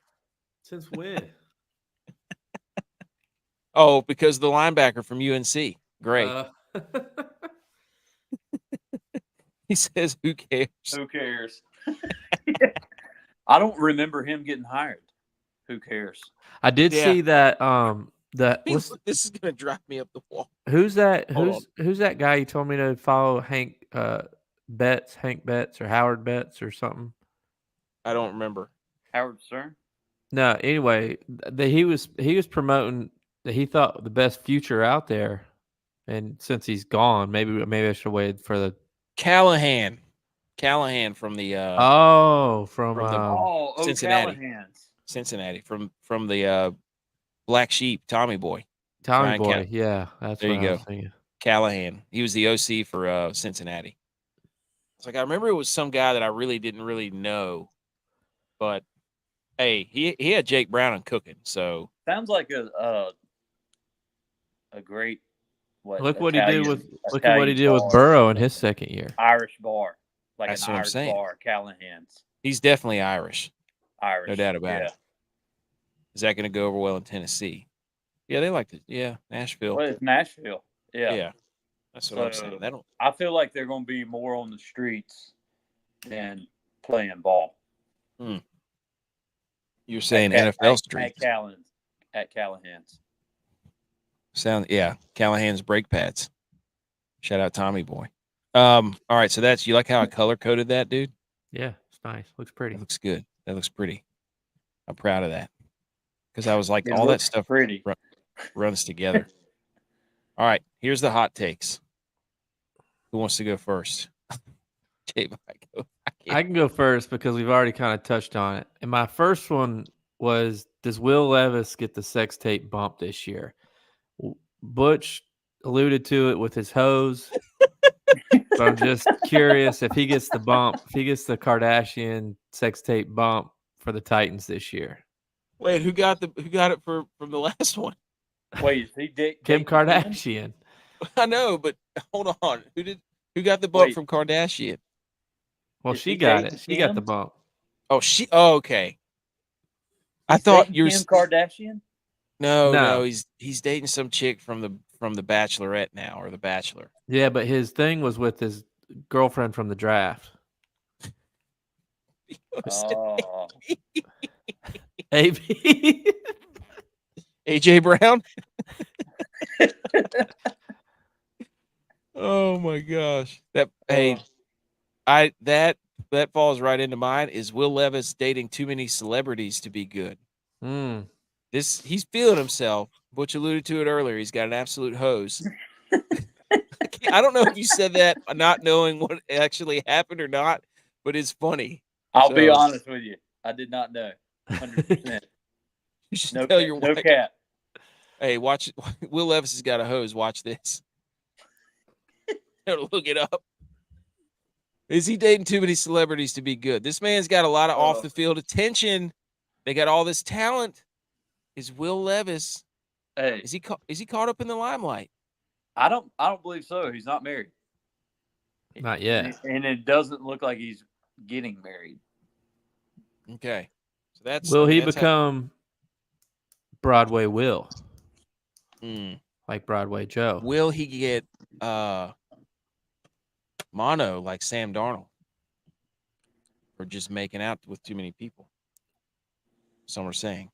Since when? Oh, because the linebacker from UNC. Great. He says, "Who cares?" Who cares? I don't remember him getting hired. Who cares? I did Yeah. see that. This is gonna drive me up the wall. Who's that? Hold Who's that guy you told me to follow? Hank Betts, or Howard Betts, or something. I don't remember. Howard Stern? No. Anyway, he was promoting that he thought the best future out there, and since he's gone, maybe I should wait for the Callahan from the Cincinnati. Callahan's. Cincinnati from the Black Sheep, Tommy Boy. Tommy Ryan Boy. Yeah, that's There what you I was go. thinking. Callahan. He was the OC for Cincinnati. It's like I remember it was some guy that I really didn't really know, but hey, he had Jake Brown cooking. So Sounds like a great Look what he did with bar. Burrow in his second year. Irish bar, like That's an what I'm Irish saying. bar. Callahan's he's definitely Irish. Irish, No doubt about it. Is that going to go over well in Tennessee? Yeah, they like it. Yeah, Nashville. Well, it's Nashville. Yeah. That's what I'm saying. I feel like they're going to be more on the streets than playing ball. You're saying NFL streets. At Callahan's. Callahan's brake pads. Shout out Tommy Boy. All right, so you like how I color coded that, dude? Yeah, it's nice. Looks pretty. That looks good. That looks pretty. I'm proud of that. Because I was like, It all that looks stuff pretty. runs together. All right, here's the hot takes. Who wants to go first? I can go first because we've already kind of touched on it. And my first one was, does Will Levis get the sex tape bump this year? Butch alluded to it with his hose. So I'm just curious if he gets the bump, if he gets the Kardashian sex tape bump for the Titans this year. Wait, who got it from the last one? Wait, is he Kim Kardashian. I know, but hold on. Who got the bump from Kardashian? Well, Is she he got dating it. She got the Kim? bump. Oh, okay. I thought you were Kim Kardashian. No, he's dating some chick from the Bachelorette now, or the Bachelor. Yeah, but his thing was with his girlfriend from the draft. Oh, AB. AJ Brown. Oh my gosh. That falls right into mine. Is Will Levis dating too many celebrities to be good? He's feeling himself. Butch alluded to it earlier. He's got an absolute hose. I don't know if you said that not knowing what actually happened or not, but it's funny. I'll be So- honest with you. I did not know. 100%. You should No, tell your no wife. cap. Hey, watch. Will Levis has got a hose. Watch this. Look it up. Is he dating too many celebrities to be good? This man's got a lot of off the field attention. They got all this talent. Is Will Levis? Hey, Is he caught up in the limelight? I don't believe so. He's not married. Not yet. And it doesn't look like he's getting married. Okay, so that's. Will he that's become Broadway Will? Mm. Like Broadway Joe? Will he get mono like Sam Darnold, or just making out with too many people? Some are saying.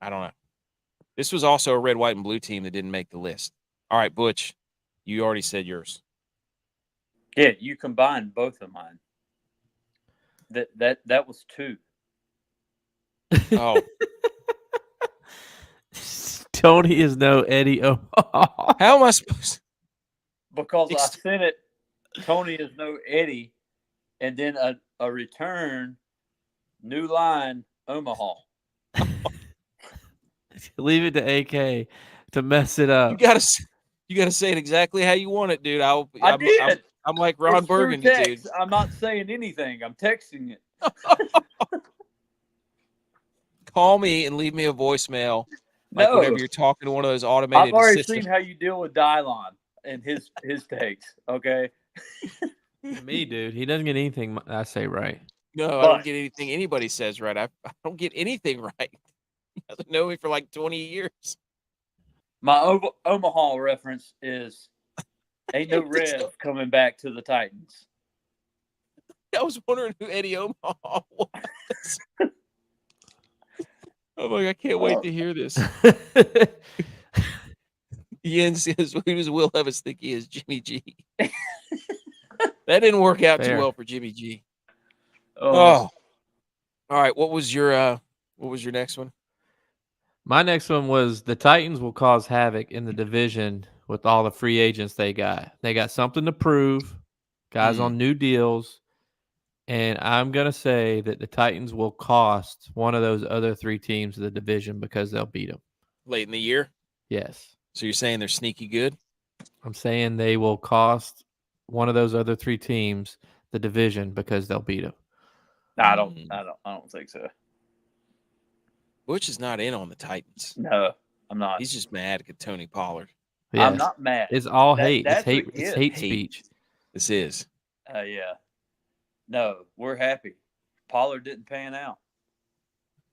I don't know. This was also a red, white, and blue team that didn't make the list. All right, Butch, you already said yours. Yeah, you combined both of mine. That was 2. Oh, Tony is no Eddie Omaha. how am I supposed? Because I sent it. Tony is no Eddie, and then a return, new line, Omaha. Leave it to AK to mess it up. You gotta say it exactly how you want it, dude. I did. I'm like Ron It's through Burgundy, dude. text. I'm not saying anything. I'm texting it. Call me and leave me a voicemail. Like No. whenever you're talking to one of those automated I've already assistants. seen how you deal with Dylon and his takes. Okay. Me, dude. He doesn't get anything I say right. No, I don't get anything anybody says right. I don't get anything right. He hasn't known me for like 20 years. My Omaha reference is ain't no Reds coming back to the Titans. I was wondering who Eddie Omaha was. Oh my God, I can't wait to hear this. Ian says, who does Will Levis think he is? Jimmy G. That didn't work out too well for Jimmy G. Oh. All right. What was your next one? My next one was the Titans will cause havoc in the division with all the free agents they got. They got something to prove, guys on new deals, and I'm going to say that the Titans will cost one of those other 3 teams of the division because they'll beat them. Late in the year? Yes. So you're saying they're sneaky good? I'm saying they will cost one of those other 3 teams the division because they'll beat them. No, I don't think so. Butch is not in on the Titans. No, I'm not. He's just mad at Tony Pollard. Yes. I'm not mad. It's all hate. It's hate. It's hate speech. This is. Yeah. No, we're happy. Pollard didn't pan out.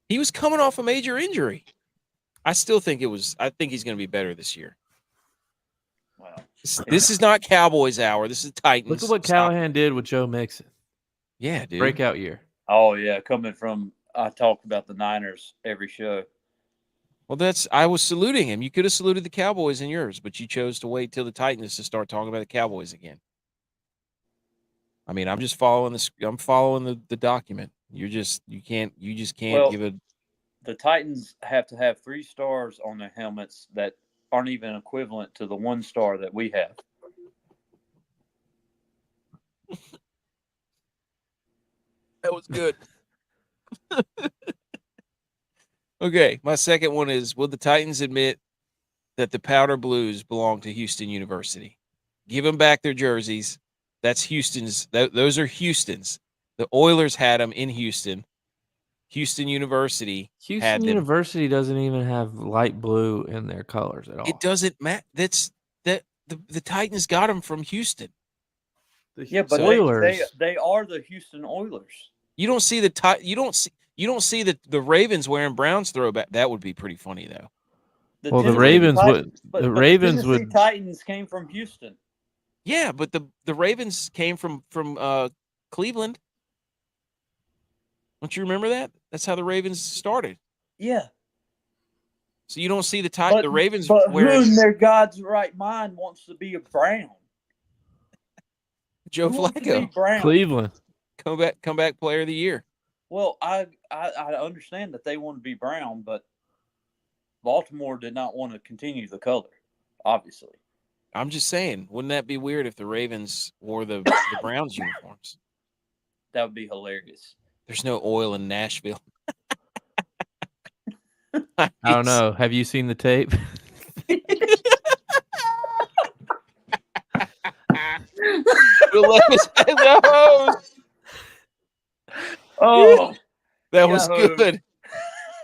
He was coming off a major injury. I still think I think he's going to be better this year. Well, this is not Cowboys hour. This is Titans. Look at what Callahan did with Joe Mixon. Yeah, dude. Breakout year. Oh, yeah. Coming from, I talk about the Niners every show. Well, I was saluting him. You could have saluted the Cowboys in yours, but you chose to wait till the Titans to start talking about the Cowboys again. I mean, I'm just following I'm following the document. You just can't give it. The Titans have to have 3 stars on their helmets that aren't even equivalent to the 1 star that we have. That was good. Okay, my second one is, will the Titans admit that the Powder Blues belong to Houston University? Give them back their jerseys. That's Houston's. Those are Houston's. The Oilers had them in Houston. Houston University had them. University doesn't even have light blue in their colors at all. It doesn't matter. The Titans got them from Houston. Yeah, but Oilers. They are the Houston Oilers. You don't see the Ravens wearing Browns throwback. That would be pretty funny though. The Ravens would. The Ravens would. Titans came from Houston. Yeah, but the Ravens came from Cleveland. Don't you remember that? That's how the Ravens started. Yeah. So you don't see the Ravens. But who in their God's right mind wants to be a Brown? Joe Flacco, Cleveland, comeback player of the year. Well, I understand that they want to be Brown, but Baltimore did not want to continue the color, obviously. I'm just saying, wouldn't that be weird if the Ravens wore the Browns uniforms? That would be hilarious. There's no oil in Nashville. I don't know. Have you seen the tape? Will Levis has a hose. Oh, That was Yahoos. good.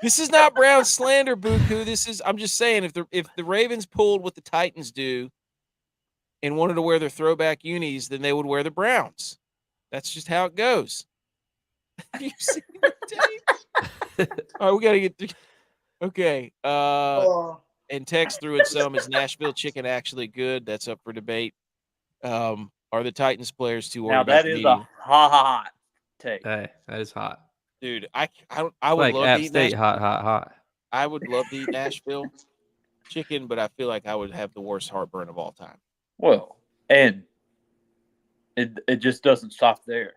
This is not Brown slander, Buku. I'm just saying, if the Ravens pulled what the Titans do and wanted to wear their throwback unis, then they would wear the Browns. That's just how it goes. You seen the tape? All right, we gotta get through. Okay. And Tex threw in some. Is Nashville chicken actually good? That's up for debate. Are the Titans players too worried Now about that the is media? a hot take. Hey, that is hot. Dude, I would Like love to App eat State, Nashville. hot. I would love to eat Nashville chicken, but I feel like I would have the worst heartburn of all time. Well, and it just doesn't stop there.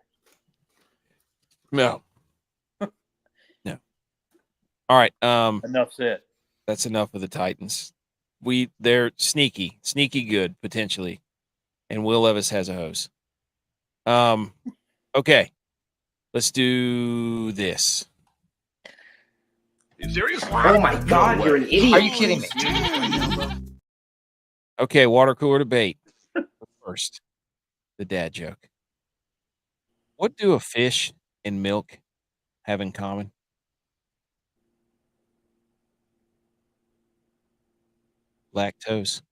No. No. All right. Enough said. That's enough of the Titans. They're sneaky good potentially, and Will Levis has a hose. Okay, let's do this. You serious? Oh my God, you're an idiot. Are you kidding me? Okay, water cooler debate. First, the dad joke. What do a fish and milk have in common? Lactose.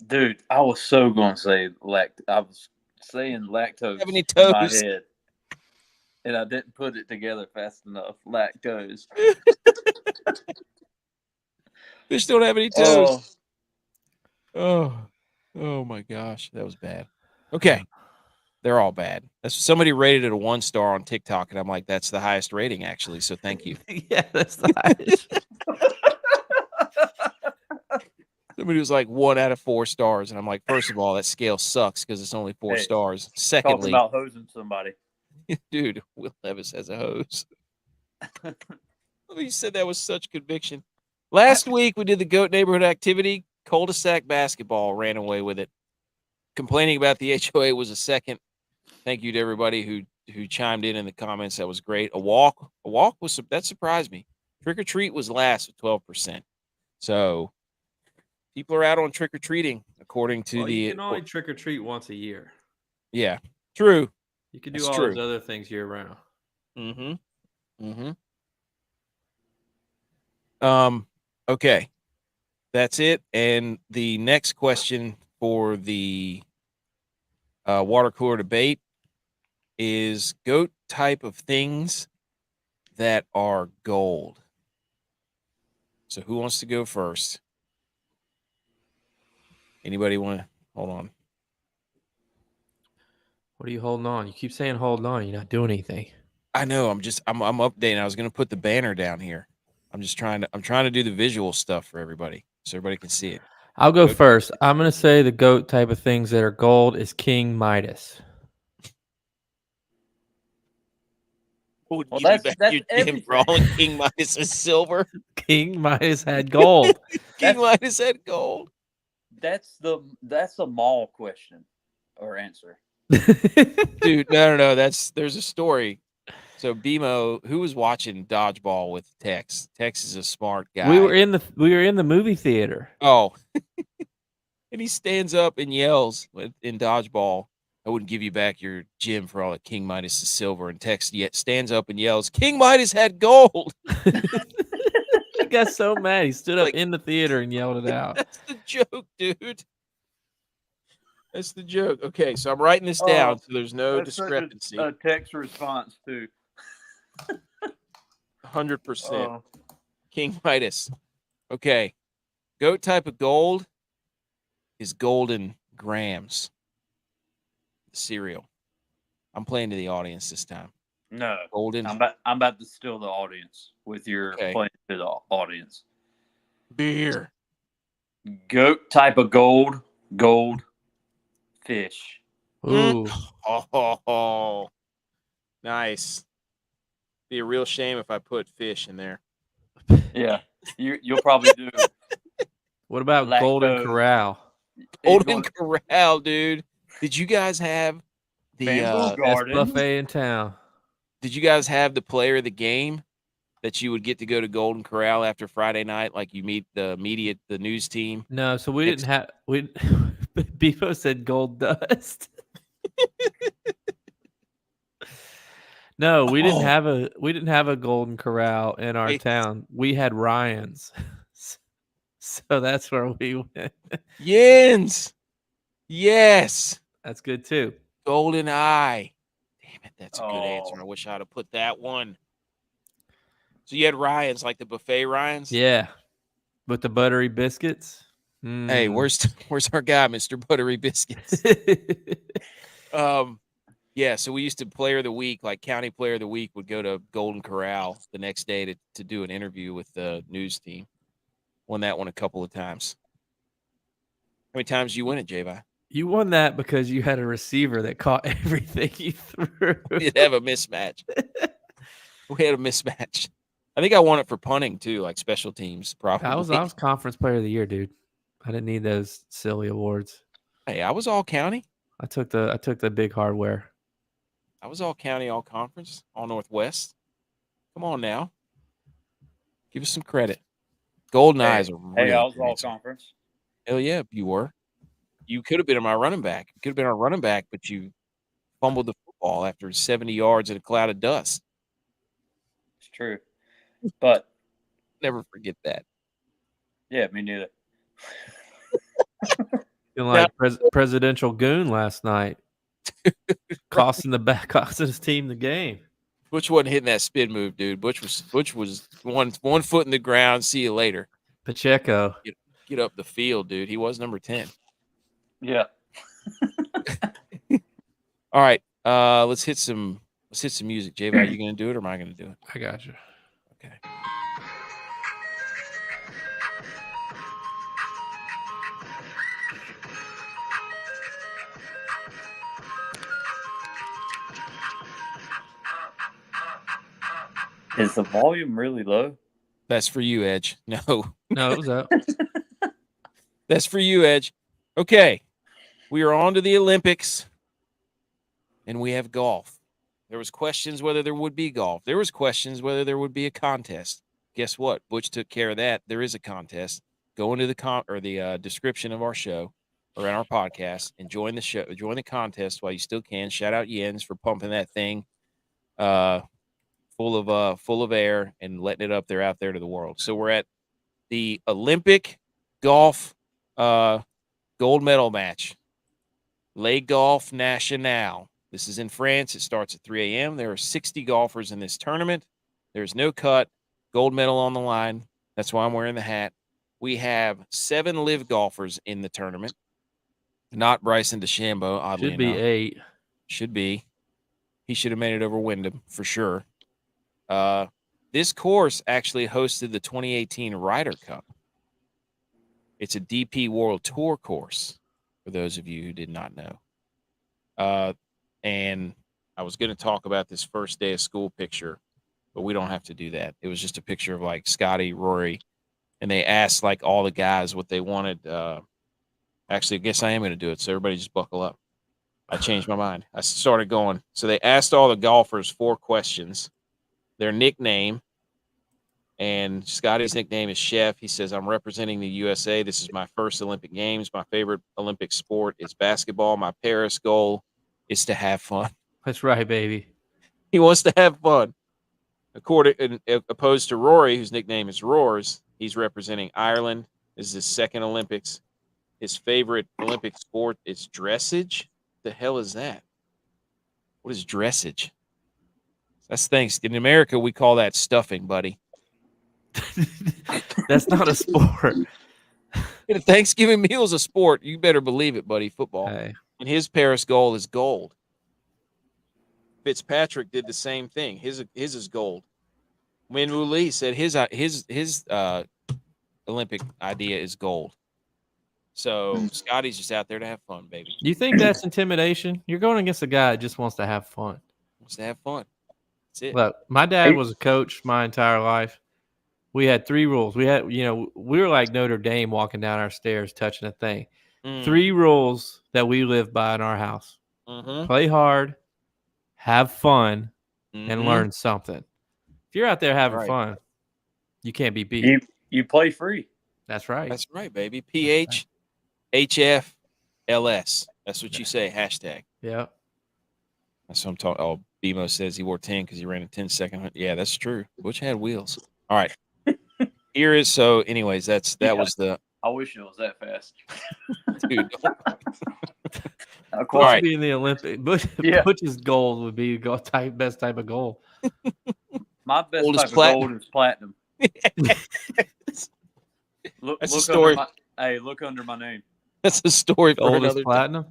Dude, I was so going to say I was saying lactose Have any in my toes? head, and I didn't put it together fast enough. Lactose. Fish don't have any toes. Oh my gosh, that was bad. Okay, they're all bad. Somebody rated it a 1 star on TikTok, and I'm like, that's the highest rating actually. So thank you. Yeah, that's the highest. Somebody was like 1 out of 4 stars, and I'm like, first of all, that scale sucks because it's only 4 Hey, stars. Talking Secondly, about hosing somebody. dude, Will Levis has a hose. You said that with such conviction. Last week we did the GOAT neighborhood activity. Cul-de-sac basketball ran away with it. Complaining about the HOA was a second. Thank you to everybody who chimed in the comments. That was great. A walk was that surprised me. Trick or treat was last with 12%. So people are out on trick or treating according to you can only trick or treat once a year. Yeah, true. You can do That's all true. those other things year round. Okay. That's it. And the next question for the water cooler debate is GOAT type of things that are gold. So who wants to go first? Anybody want to hold on? What are you holding on? You keep saying hold on. You're not doing anything. I know. I'm updating. I was going to put the banner down here. I'm trying to do the visual stuff for everybody so everybody can see it. I'll go first. I'm going to say the GOAT type of things that are gold is King Midas. Well, that's your Jim Brawling King Midas is silver. King Midas had gold. King Midas had gold. That's a mall question or answer. Dude, no. There's a story. So BMO, who was watching dodgeball with Tex? Tex is a smart guy. We were in the movie theater. Oh, and he stands up and yells in dodgeball, "I wouldn't give you back your gem for all that King Midas is silver." And Tex yet stands up and yells, "King Midas had gold." He got so mad he stood up Like, in the theater and yelled it out. That's the joke, dude. That's the joke. Okay, so I'm writing this down so there's no discrepancy. A text response too. 100%. King Midas. Okay. GOAT type of gold is golden grams. Cereal. I'm playing to the audience this time. No. Golden. I'm about to steal the audience with your playing to the audience. Beer. GOAT type of gold fish. Ooh. Oh, nice. Be a real shame if I put fish in there. Yeah, you'll probably do. What about Golden lactose. Corral? Golden Corral, dude. Did you guys have the Bamboo Best Garden. buffet in town. Did you guys have the player of the game that you would get to go to Golden Corral after Friday night, like you meet the media, the news team? No, so we didn't have. We Bevo said Gold Dust. No, we didn't have a Golden Corral in our Wait. town. We had Ryan's. So that's where we went. Yins. Yes. That's good too. Golden Eye. Damn it, that's a good answer. I Oh. wish I'd have put that one. So you had Ryan's, like the buffet Ryan's? Yeah. With the buttery biscuits. Hey, Mm. where's our guy, Mr. Buttery Biscuits? Yeah, so we used to player of the week, like county player of the week would go to Golden Corral the next day to do an interview with the news team. Won that one a couple of times. How many times did you win it, J-Vi? You won that because you had a receiver that caught everything you threw. We did have a mismatch. We had a mismatch. I think I won it for punting too, like special teams. Probably. I was conference player of the year, dude. I didn't need those silly awards. Hey, I was all county. I took the big hardware. I was all county, all conference, all Northwest. Come on now. Give us some credit. Golden Eyes are really Hey, I was good all answer. conference. Hell yeah, you were. You could have been my running back. You could have been our running back, but you fumbled the football after 70 yards in a cloud of dust. It's true. But Never forget that. yeah, me neither. Feeling like presidential goon last night. costing his team the game. Butch wasn't hitting that spin move, dude. Butch was one foot in the ground. See you later. Pacheco. Get up the field, dude. He was number 10. Yeah. All right. Let's hit some music. J-Vi, are you gonna do it or am I gonna do it? I got you. Okay. Is the volume really low? That's for you, Edge. No. No, it was up. That's for you, Edge. Okay. We are on to the Olympics. And we have golf. There was questions whether there would be golf. There was questions whether there would be a contest. Guess what? Butch took care of that. There is a contest. Go into the description of our show or in our podcast and join the show. Join the contest while you still can. Shout out Jens for pumping that thing full of air and letting it up there out there to the world. So we're at the Olympic golf gold medal match. Les Golf National. This is in France. It starts at 3 a.m. There are 60 golfers in this tournament. There's no cut. Gold medal on the line. That's why I'm wearing the hat. We have 7 live golfers in the tournament. Not Bryson DeChambeau, oddly Should be enough. 8. Should be. He should have made it over Wyndham for sure. This course actually hosted the 2018 Ryder Cup. It's a DP World Tour course, for those of you who did not know. And I was going to talk about this first day of school picture, but we don't have to do that. It was just a picture of like Scotty, Rory, and they asked like all the guys what they wanted. Actually, I guess I am going to do it. So everybody just buckle up. I changed my mind. I started going. So they asked all the golfers 4 questions. Their nickname, and Scotty's nickname is Chef. He says, I'm representing the USA. This is my first Olympic Games. My favorite Olympic sport is basketball. My Paris goal is to have fun. That's right, baby. He wants to have fun. Opposed to Rory, whose nickname is Roars, he's representing Ireland. This is his second Olympics. His favorite Olympic sport is dressage. The hell is that? What is dressage? That's things. In America, we call that stuffing, buddy. That's not a sport. A Thanksgiving meal is a sport. You better believe it, buddy. Football. Hey. And his Paris goal is gold. Fitzpatrick did the same thing. His is gold. Min Woo Lee said his Olympic idea is gold. So Scotty's just out there to have fun, baby. You think that's intimidation? You're going against a guy that just wants to have fun. Wants to have fun. That's it. Look, my dad was a coach my entire life. We had 3 rules. We were like Notre Dame walking down our stairs, touching a thing. 3 rules that we live by in our house: play hard, have fun, and learn something. If you're out there having Right. fun, you can't be beat. You play free. That's right. That's right, baby. PHHFLS. That's what you say. Hashtag. Yeah. That's what I'm talking. Oh, BMO says he wore 10 because he ran a 10-second. Yeah, that's true. Butch had wheels. All right. Here is so. Anyways, that was the. I wish it was that fast. Dude. Of All course, right. Be in the Olympic. Butch's goal would be best type of goal. my best Gold is type of platinum. gold is platinum. That's a Look story. look under my name. That's a story for Gold is another platinum.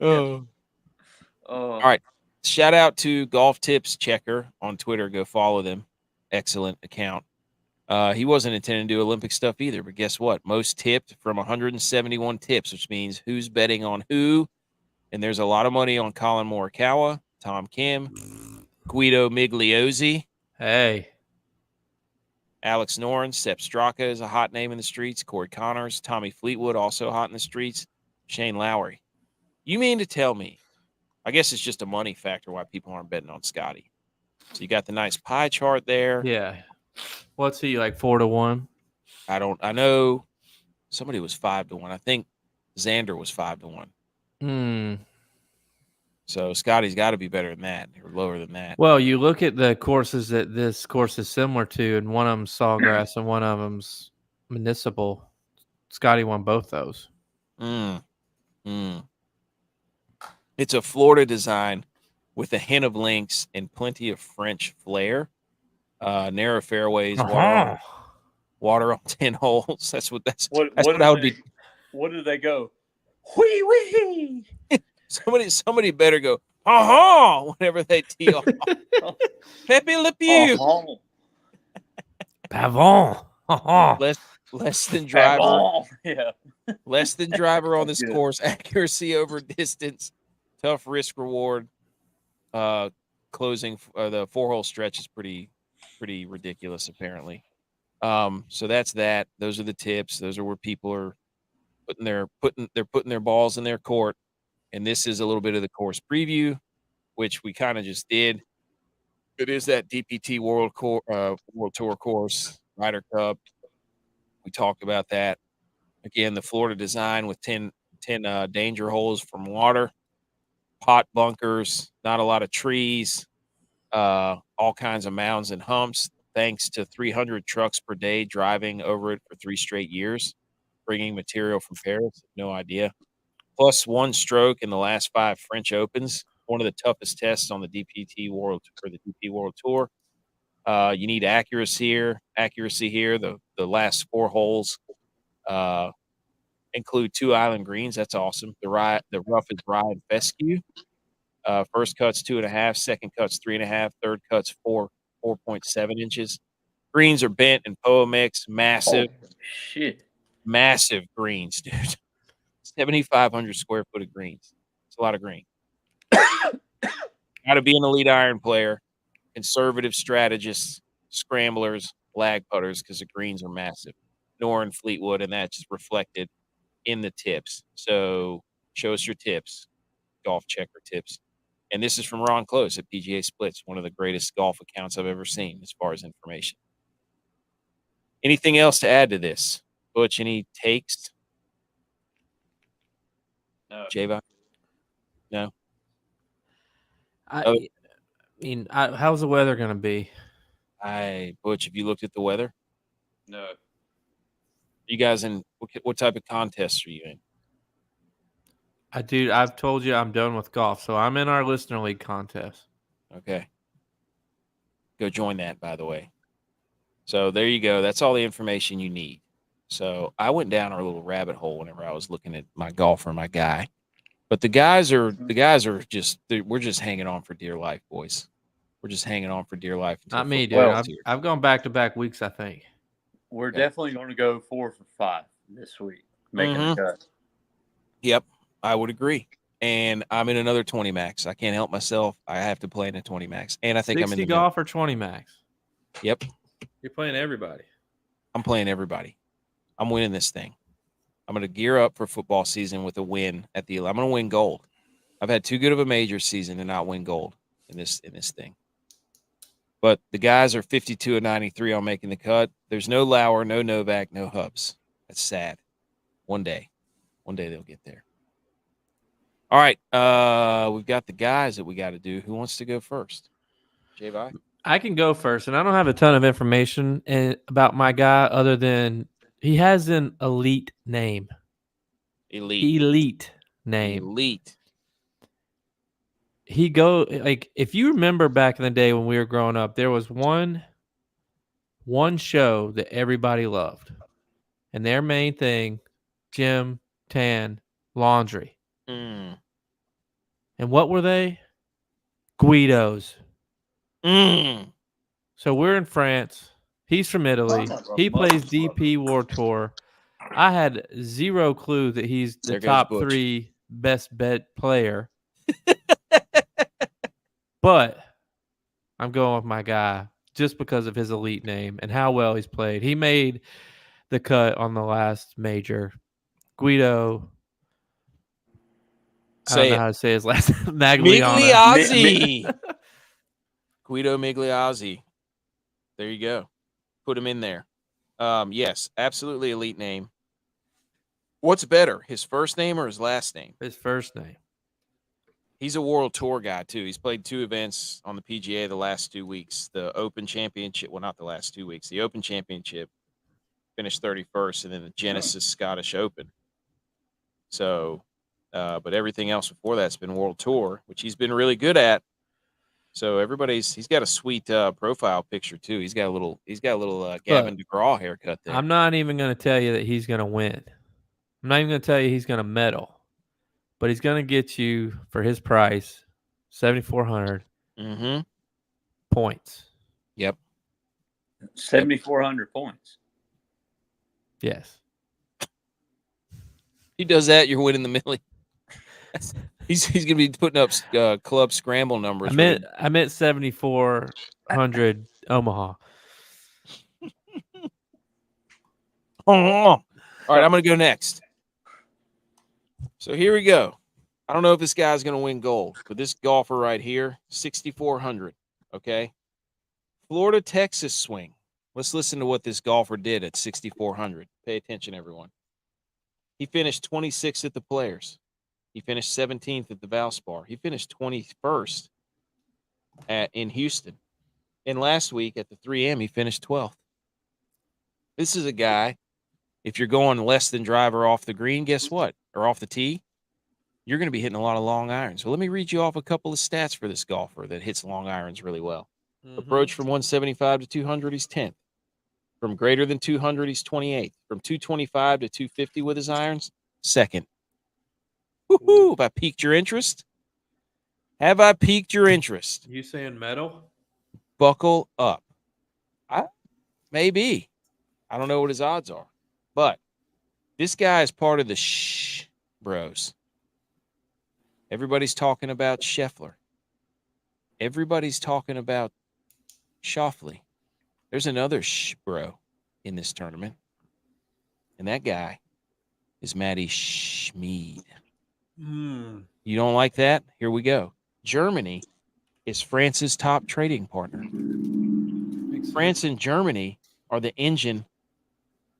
Oh. All right. Shout out to Golf Tips Checker on Twitter. Go follow them. Excellent account. He wasn't intending to do Olympic stuff either, but guess what? Most tipped from 171 tips, which means who's betting on who. And there's a lot of money on Colin Morikawa, Tom Kim, Guido Migliozzi, Hey. Alex Noren, Sepp Straka is a hot name in the streets, Corey Connors, Tommy Fleetwood, also hot in the streets, Shane Lowry. You mean to tell me, I guess it's just a money factor why people aren't betting on Scotty. So you got the nice pie chart there. Yeah. What's he like 4-1? I know somebody was 5-1. I think Xander was 5-1. So Scotty's got to be better than that or lower than that. Well, you look at the courses that this course is similar to, and one of them's Sawgrass and one of them's Municipal. Scotty won both those. It's a Florida design with a hint of links and plenty of French flair. Narrow fairways, water on 10 holes. That's what I would be. What do they go? Wee wee. Somebody better go, whenever they tee off. Pepe Le Pew. Pavon. Less than driver. Yeah. Less than driver on this course. Accuracy over distance. Tough risk reward. Closing the 4-hole stretch is pretty ridiculous, apparently. So that's that. Those are the tips. Those are where people are putting their balls in their court. And this is a little bit of the course preview, which we kind of just did. It is that DPT World Tour course, Ryder Cup. We talked about that. Again, the Florida design with 10 danger holes from water, pot bunkers, not a lot of trees, all kinds of mounds and humps, thanks to 300 trucks per day driving over it for 3 straight years, bringing material from Paris. No idea. Plus 1 stroke in the last 5 French Opens, one of the toughest tests on the DP World Tour. You need accuracy here. The last 4 holes include 2 island greens. That's awesome. The rough is rye and fescue. First cut's 2.5, second cut's 3.5, third cut's 4.7 inches. Greens are bent and POA mix. Massive greens, dude. 7,500 square foot of greens. It's a lot of green. Got to be an elite iron player, conservative strategists, scramblers, lag putters, because the greens are massive. Noren, Fleetwood, and that's just reflected in the tips. So show us your tips, Golf Checker tips. And this is from Ron Close at PGA Splits, one of the greatest golf accounts I've ever seen as far as information. Anything else to add to this? Butch, any takes? No. Java? No? I mean, how's the weather going to be? Butch, have you looked at the weather? No. You guys in what type of contests are you in? I've told you I'm done with golf, so I'm in our listener league contest. Okay. Go join that, by the way. So there you go. That's all the information you need. So I went down our little rabbit hole whenever I was looking at my golfer, my guy. But the guys are just we're just hanging on for dear life, boys. We're just hanging on for dear life. Not me, dude. I've gone back-to-back weeks, I think. We're definitely going to go 4 for 5 this week, making a cut. Yep, I would agree. And I'm in another 20 max. I can't help myself. I have to play in a 20 max. And I think I'm in the golf or 20 max. Yep. You're playing everybody. I'm playing everybody. I'm winning this thing. I'm going to gear up for football season with a win at the. I'm going to win gold. I've had too good of a major season to not win gold in this thing. But the guys are 52 and 93 on making the cut. There's no Lauer, no Novak, no Hubs. That's sad. One day they'll get there. All right, we've got the guys that we got to do. Who wants to go first? J-Vi? I can go first, and I don't have a ton of information about my guy other than he has an elite name. Elite name. Elite. If you remember back in the day when we were growing up, there was one show that everybody loved, and their main thing, gym, tan, laundry. Mm. And what were they? Guidos. Mm. So we're in France. He's from Italy. He plays DP World Tour. I had zero clue that he's the There goes top Butch. 3 best bet player. But I'm going with my guy just because of his elite name and how well he's played. He made the cut on the last major. Guido. I don't know how to say his last name. Migliozzi. Guido Migliozzi. There you go. Put him in there. Yes, absolutely elite name. What's better, his first name or his last name? His first name. He's a World Tour guy, too. He's played 2 events on the PGA the last 2 weeks. The Open Championship, well, not the last 2 weeks. The Open Championship finished 31st, and then the Genesis Scottish Open. So, but everything else before that's been World Tour, which he's been really good at. So he's got a sweet profile picture too. He's got a little Gavin DeGraw haircut there. I'm not even going to tell you that he's going to win. I'm not even going to tell you he's going to medal. But he's going to get you, for his price, 7,400 points. Yep. 7,400 points. Yes. He does that, you're winning the millie. He's going to be putting up club scramble numbers. I meant 7,400 Omaha. All right, I'm going to go next. So here we go. I don't know if this guy's going to win gold, but this golfer right here, 6,400. Okay. Florida, Texas swing. Let's listen to what this golfer did at 6,400. Pay attention, everyone. He finished 26th at the Players. He finished 17th at the Valspar. He finished 21st in Houston. And last week at the 3M, he finished 12th. This is a guy, if you're going less than driver off the green, guess what? Or off the tee, you're going to be hitting a lot of long irons. So let me read you off a couple of stats for this golfer that hits long irons really well. Approach from 175 to 200, he's 10th. From greater than 200, he's 28th. From 225 to 250 with his irons, 2nd. Woohoo! Have I piqued your interest? Have I piqued your interest? You saying medal? Buckle up. Maybe. I don't know what his odds are. But this guy is part of the bros. Everybody's talking about Scheffler. Everybody's talking about Schauffele. There's another bro in this tournament. And that guy is Matty Schmid. You don't like that? Here we go. Germany is France's top trading partner. France and Germany are the engine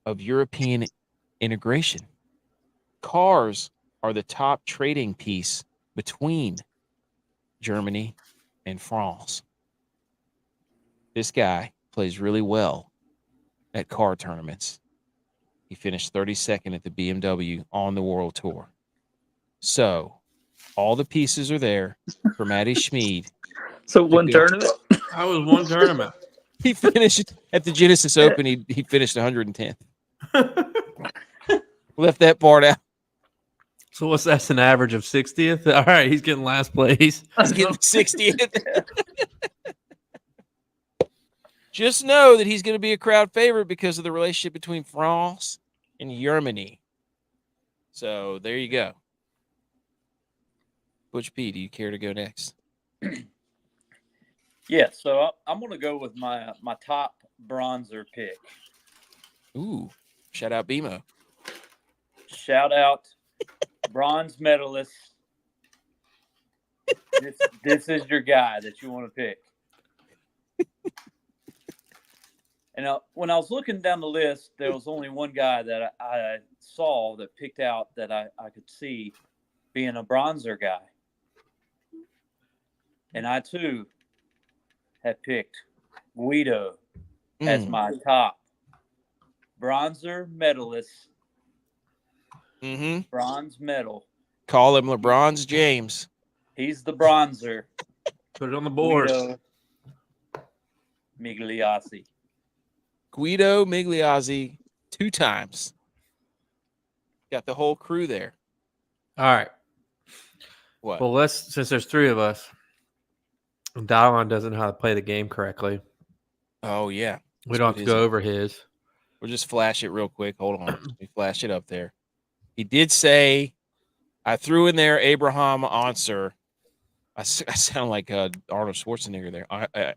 of European integration. Cars are the top trading piece between Germany and France. This guy plays really well at car tournaments. He finished 32nd at the BMW on the World Tour. So all the pieces are there for Matty Schmid. So one tournament? I was one tournament. He finished at the Genesis Open. He finished 110th. Left that part out. So what's that's an average of 60th? All right, he's getting last place. He's getting 60th. Just know that he's going to be a crowd favorite because of the relationship between France and Germany. So there you go. Butch P, do you care to go next? Yeah, so I'm going to go with my top bronzer pick. Ooh, shout out BMO. Shout out bronze medalists. This is your guy that you want to pick. And when I was looking down the list, there was only one guy that I saw that picked out that I could see being a bronzer guy. And I, too, had picked Guido as my top bronzer medalist. Mm-hmm. Bronze medal. Call him LeBron's James. He's the bronzer. Put it on the board. Guido Migliozzi. Guido Migliozzi 2 times. Got the whole crew there. All right. What? Well, since there's 3 of us, Dallon doesn't know how to play the game correctly. Oh, yeah. We don't have to go over his. We'll just flash it real quick. Hold on. Let me flash it up there. He did say, I threw in there Abraham Answer. I sound like Arnold Schwarzenegger there.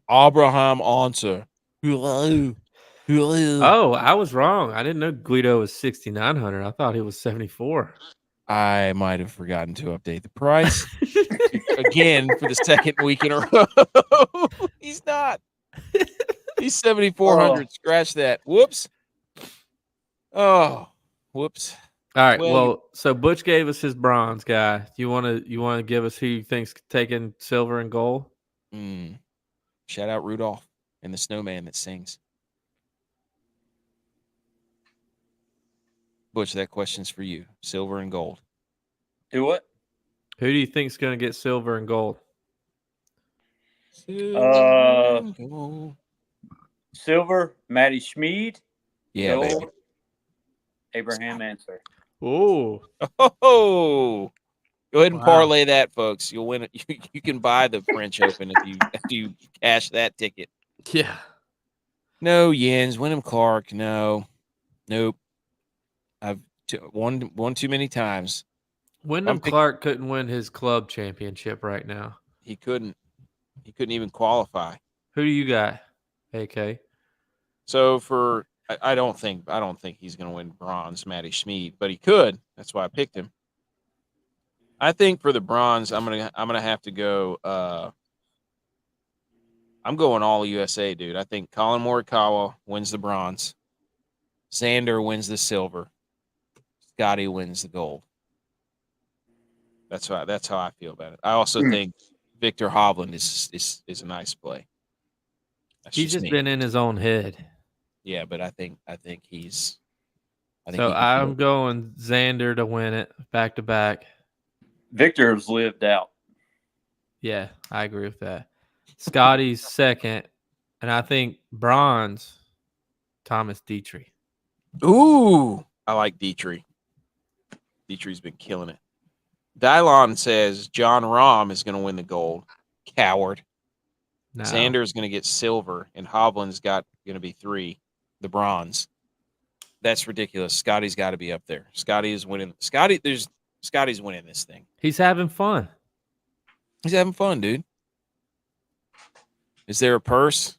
Abraham Answer. Oh, I was wrong. I didn't know Guido was 6,900. I thought he was 74. I might have forgotten to update the price again for the second week in a row. He's not. He's 7,400. Oh. Scratch that. Whoops. Oh, whoops. All right. Well, Well, so Butch gave us his bronze guy. You want to give us who you think's taking silver and gold? Shout out Rudolph and the snowman that sings. Butch, that question's for you. Silver and gold. Do what? Who do you think's going to get silver and gold? Silver, Matty Schmid. Yeah, gold, baby. Abraham Answer. Oh. Oh. Go ahead and Wow. parlay that, folks. You'll win it. You can buy the French Open if you cash that ticket. Yeah. No, Jens. Wyndham Clark. No. Nope. I've won too many times. Wyndham Clark couldn't win his club championship right now. He couldn't even qualify. Who do you got, AK? So I don't think he's going to win bronze, Matty Schmid, but he could. That's why I picked him. I think for the bronze, I'm gonna have to go. I'm going all USA, dude. I think Colin Morikawa wins the bronze. Xander wins the silver. Scotty wins the gold. That's how I feel about it. I also think Victor Hovland is a nice play. He's just been in his own head. Yeah, but I think he's. So I'm going Xander to win it back to back. Victor's lived out. Yeah, I agree with that. Scotty's second, and I think bronze, Thomas Dietrich. Ooh, I like Dietrich. Dietrich's been killing it. Dylon says John Rahm is going to win the gold. Coward. No. Xander's going to get silver, and Hovland's going to be 3, the bronze. That's ridiculous. Scotty's got to be up there. Scotty is winning. Scotty's winning this thing. He's having fun. He's having fun, dude. Is there a purse?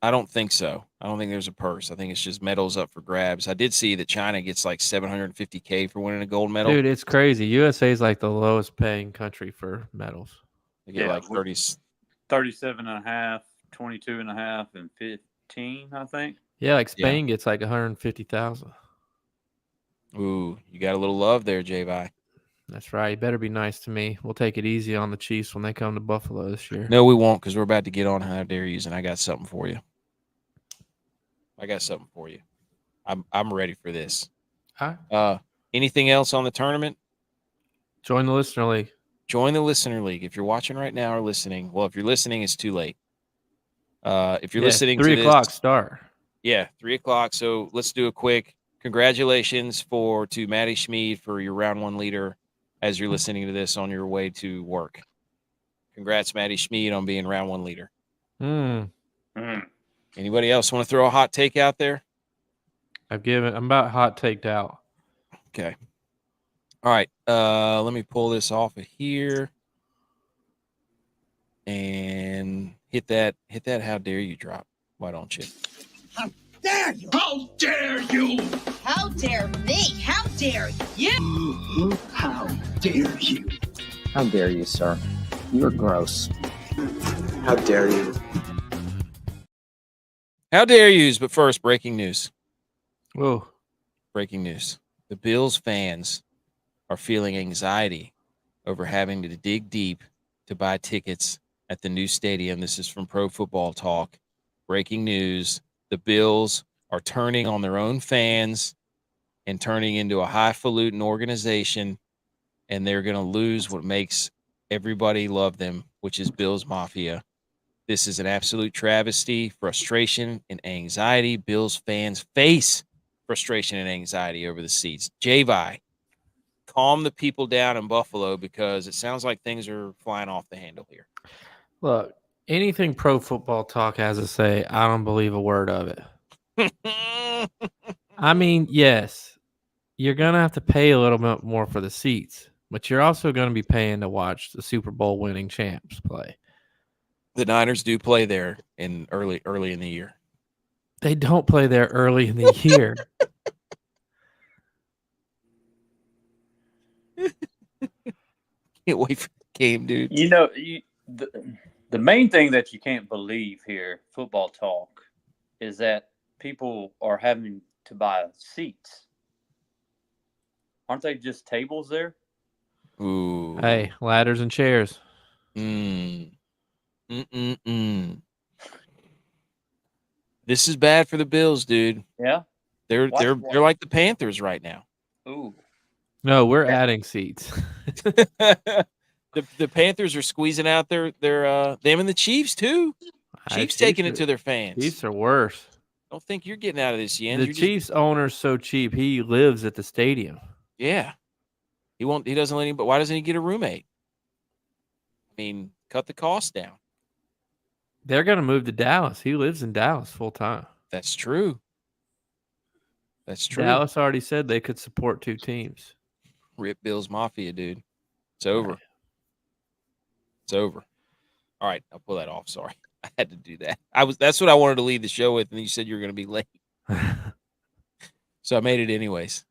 I don't think so. I don't think there's a purse. I think it's just medals up for grabs. I did see that China gets like $750K for winning a gold medal. Dude, it's crazy. USA is like the lowest paying country for medals. They get like 30. 37.5, 22.5, and 15, I think. Yeah, like Spain gets like 150,000. Ooh, you got a little love there, J-Vi. That's right. You better be nice to me. We'll take it easy on the Chiefs when they come to Buffalo this year. No, we won't, because we're about to get on How Dare Yous, and I got something for you. I'm ready for this. All right. Anything else on the tournament? Join the Listener League. Join the Listener League. If you're watching right now or listening, well, if you're listening, it's too late. If you're listening 3 to o'clock this, start. Yeah, 3 o'clock. So let's do a quick congratulations to Matty Schmid for your round 1 leader as you're listening to this on your way to work. Congrats, Matty Schmid, on being round 1 leader. Anybody else want to throw a hot take out there? I'm about hot taked out. Okay. All right. Let me pull this off of here and hit that How Dare You drop. Why don't you? How dare you? How dare you? How dare me? How dare you? How dare you? How dare you, sir? You're gross. How dare you? How dare yous? But first, breaking news. Whoa. Breaking news. The Bills fans are feeling anxiety over having to dig deep to buy tickets at the new stadium. This is from Pro Football Talk. Breaking news. The Bills are turning on their own fans and turning into a highfalutin organization, and they're going to lose what makes everybody love them, which is Bills Mafia. This is an absolute travesty, frustration, and anxiety. Bills fans face frustration and anxiety over the seats. J.Vi, calm the people down in Buffalo because it sounds like things are flying off the handle here. Look, anything Pro Football Talk has to say, I don't believe a word of it. I mean, yes, you're going to have to pay a little bit more for the seats, but you're also going to be paying to watch the Super Bowl winning champs play. The Niners do play there in early in the year. They don't play there early in the year. Can't wait for the game, dude. You know, the main thing that you can't believe here, football talk, is that people are having to buy seats. Aren't they just tables there? Ooh. Hey, ladders and chairs. This is bad for the Bills, dude. Yeah. They're like the Panthers right now. Ooh. No, we're adding seats. The Panthers are squeezing out their them and the Chiefs too. Chiefs taking it to their fans. Chiefs are worse. Don't think you're getting out of this, Jens. The Chiefs owner's so cheap. He lives at the stadium. Yeah. He doesn't let anybody. Why doesn't he get a roommate? I mean, cut the cost down. They're going to move to Dallas. He lives in Dallas full time. That's true. That's true. Dallas already said they could support two teams. Rip Bills Mafia, dude. It's over. Right. It's over. All right, I'll pull that off. Sorry. I had to do that. That's what I wanted to lead the show with, and you said you were going to be late. So I made it anyways.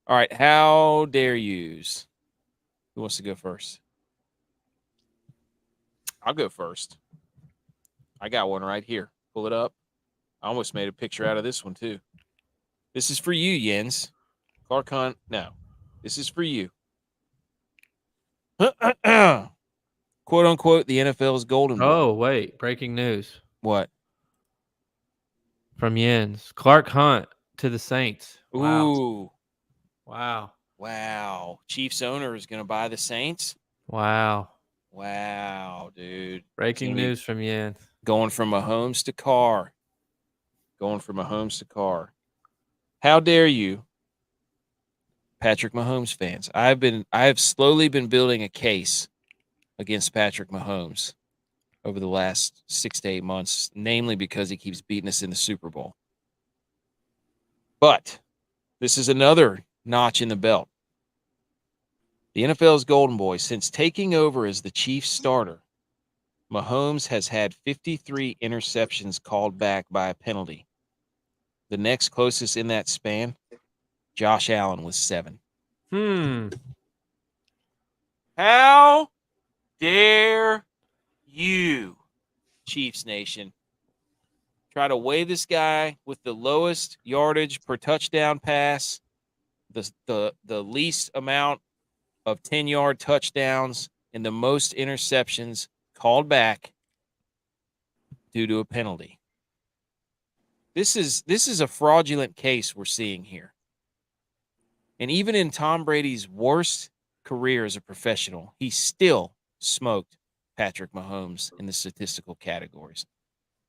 All right, how dare yous? Who wants to go first? I'll go first. I got one right here. Pull it up. I almost made a picture out of this one, too. This is for you, Jens. Clark Hunt, no. This is for you. Quote, unquote, the NFL's golden boy. Oh, wait. Breaking news. What? From Jens. Clark Hunt to the Saints. Wow. Ooh. Wow. Wow. Chiefs owner is going to buy the Saints? Wow. Wow, dude. Breaking news from Jens. Going from Mahomes to Carr. Going from Mahomes to Carr. How dare you, Patrick Mahomes fans? I have slowly been building a case against Patrick Mahomes over the last 6 to 8 months, namely because he keeps beating us in the Super Bowl. But this is another notch in the belt. The NFL's golden boy, since taking over as the Chiefs starter, Mahomes has had 53 interceptions called back by a penalty. The next closest in that span, Josh Allen, with 7. How dare you, Chiefs Nation, try to weigh this guy with the lowest yardage per touchdown pass, the least amount of 10-yard touchdowns, and the most interceptions called back due to a penalty. This is a fraudulent case we're seeing here. And even in Tom Brady's worst career as a professional, he still smoked Patrick Mahomes in the statistical categories.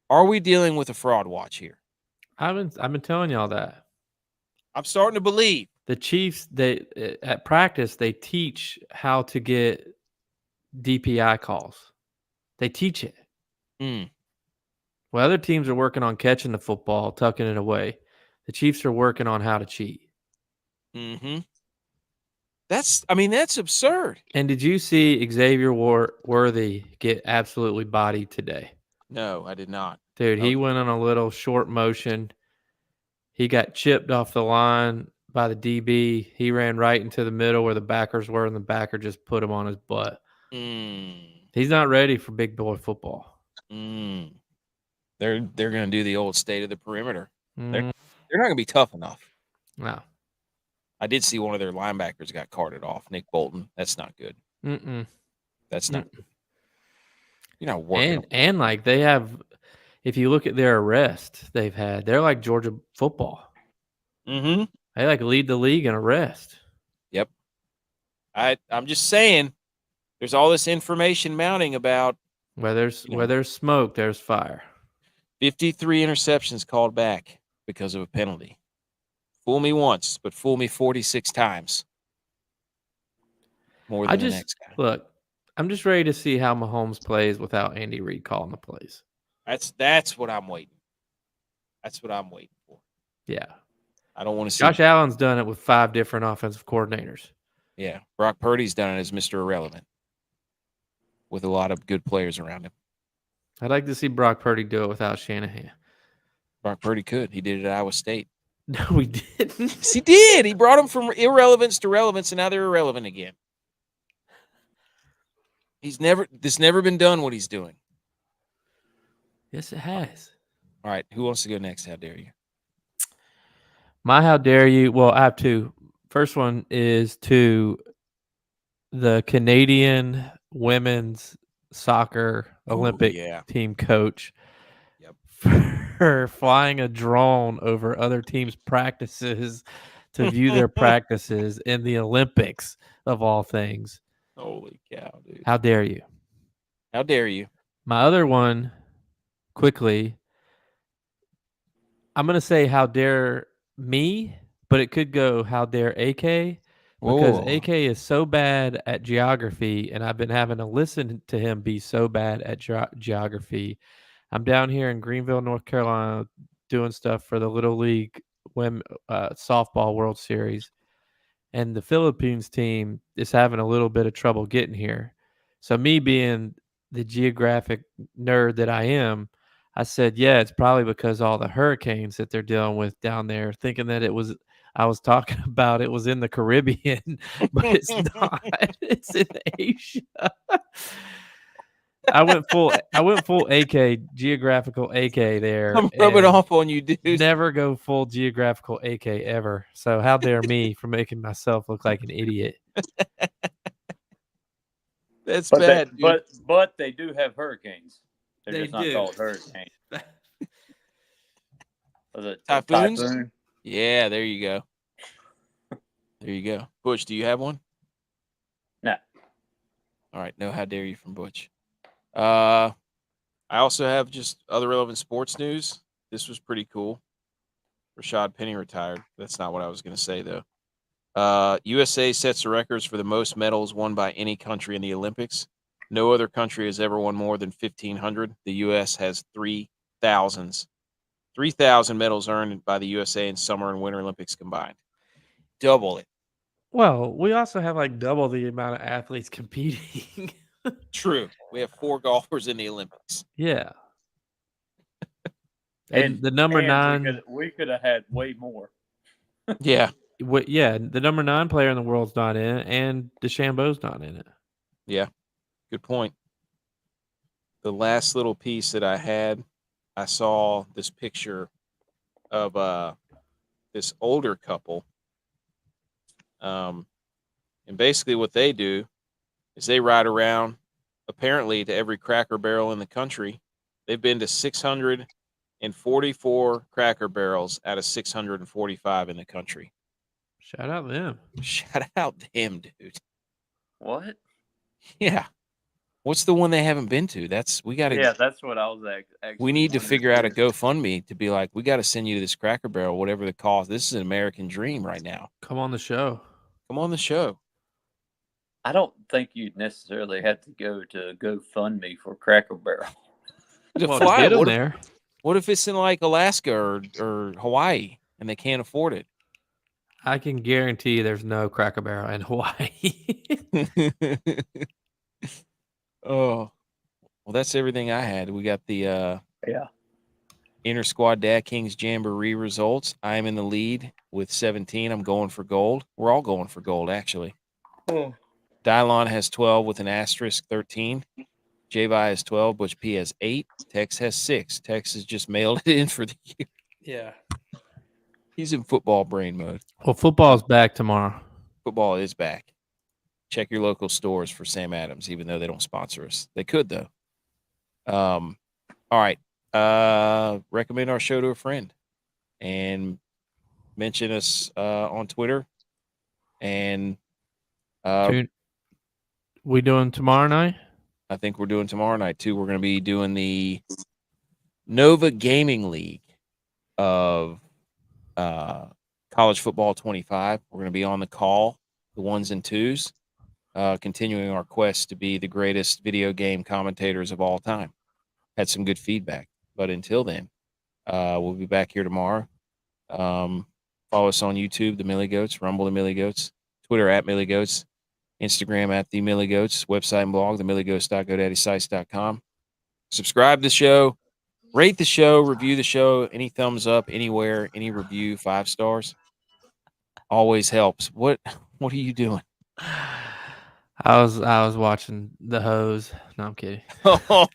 Are we dealing with a fraud watch here? I've been telling y'all that. I'm starting to believe. The Chiefs, at practice, they teach how to get DPI calls. They teach it. Well, other teams are working on catching the football, tucking it away. The Chiefs are working on how to cheat. Mm-hmm. That's absurd. And did you see Xavier Worthy get absolutely bodied today? No, I did not. Dude, he Okay. went on a little short motion. He got chipped off the line by the DB. He ran right into the middle where the backers were, and the backer just put him on his butt. He's not ready for big boy football. They're going to do the old state of the perimeter. They're Mm, not going to be tough enough. no. I did see one of their linebackers got carted off, Nick Bolton. That's not good. Mm-mm. That's not good. You're not working. And like they have, if you look at their arrest they've had, they're like Georgia football. Mm-hmm. They like lead the league in arrest. Yep. I'm just saying, there's all this information mounting about Where there's smoke, there's fire. 53 interceptions called back because of a penalty. Fool me once, but fool me 46 times. More than the next guy. Look, I'm just ready to see how Mahomes plays without Andy Reid calling the plays. That's what I'm waiting. That's what I'm waiting for. Yeah. I don't want to see Josh Allen's done it with 5 different offensive coordinators. Yeah. Brock Purdy's done it as Mr. Irrelevant with a lot of good players around him. I'd like to see Brock Purdy do it without Shanahan. Brock Purdy could. He did it at Iowa State. No, he didn't. Yes, he did. He brought them from irrelevance to relevance, and now they're irrelevant again. This never been done what he's doing. Yes, it has. All right. Who wants to go next? How dare you? My how dare you? Well, I have 2. First one is to the Canadian women's soccer Olympic team coach for flying a drone over other teams' practices to view their practices in the Olympics of all things. Holy cow, dude. How dare you? How dare you? My other one, quickly, I'm going to say how dare me, but it could go how dare AK, because AK is so bad at geography, and I've been having to listen to him be so bad at geography. I'm down here in Greenville, North Carolina, doing stuff for the Little League Women Softball World Series, and the Philippines team is having a little bit of trouble getting here. So me being the geographic nerd that I am, I said, yeah, it's probably because all the hurricanes that they're dealing with down there, thinking that I was talking about it was in the Caribbean, but it's not. It's in Asia. I went full AK, geographical AK there. I'm rubbing off on you, dude. Never go full geographical AK ever. So how dare me for making myself look like an idiot. That's bad, but they do have hurricanes. They're They just not do. called hurricanes. Was it Typhoons? typhoon? Yeah, there you go. There you go. Butch, do you have one? No. All right, no how dare you from Butch. I also have just other relevant sports news. This was pretty cool. Rashad Penny retired. That's not what I was going to say, though. USA sets the records for the most medals won by any country in the Olympics. No other country has ever won more than 1,500. The U.S. has 3,000 medals earned by the USA in Summer and Winter Olympics combined. Double it. Well, we also have like double the amount of athletes competing. True. We have 4 golfers in the Olympics. Yeah. And the number 9. We could have had way more. Yeah. Yeah, the number 9 player in the world's not in it, and DeChambeau's not in it. Yeah. Good point. The last little piece that I had, I saw this picture of this older couple. And basically what they do is they ride around apparently to every Cracker Barrel in the country. They've been to 644 Cracker Barrels out of 645 in the country. Shout out them. Shout out them, dude. What? Yeah. What's the one they haven't been to? We got to. Yeah, that's what I was actually. We need to figure out a GoFundMe to be like, we got to send you to this Cracker Barrel, whatever the cost. This is an American dream right now. Come on the show. Come on the show. I don't think you'd necessarily have to go to GoFundMe for Cracker Barrel. To Well, fly, get them what, there. what if it's in like Alaska or Hawaii and they can't afford it? I can guarantee there's no Cracker Barrel in Hawaii. Oh, well, that's everything I had. We got the Yeah. Inter-squad DraftKings Jamboree results. I am in the lead with 17. I'm going for gold. We're all going for gold, actually. Oh. Dylon has 12 with an asterisk 13. J.Vi has 12. Butch P has 8. Tex has 6. Tex has just mailed it in for the year. Yeah. He's in football brain mode. Well, football's back tomorrow. Football is back. Check your local stores for Sam Adams, even though they don't sponsor us. They could, though. All right. Recommend our show to a friend and mention us on Twitter. And we doing tomorrow night? I think we're doing tomorrow night, too. We're going to be doing the Nova Gaming League of College Football 25. We're going to be on the call, the ones and twos, continuing our quest to be the greatest video game commentators of all time. Had some good feedback. But until then, we'll be back here tomorrow. Follow us on YouTube, The Millie Goats, Rumble, The Millie Goats, Twitter @Millie Goats, Instagram @The Millie Goats, website and blog, themilligoats.godaddysites.com. Subscribe to the show, rate the show, review the show. Any thumbs up, anywhere, any review, 5 stars always helps. What are you doing? I was watching the hose. No, I'm kidding. I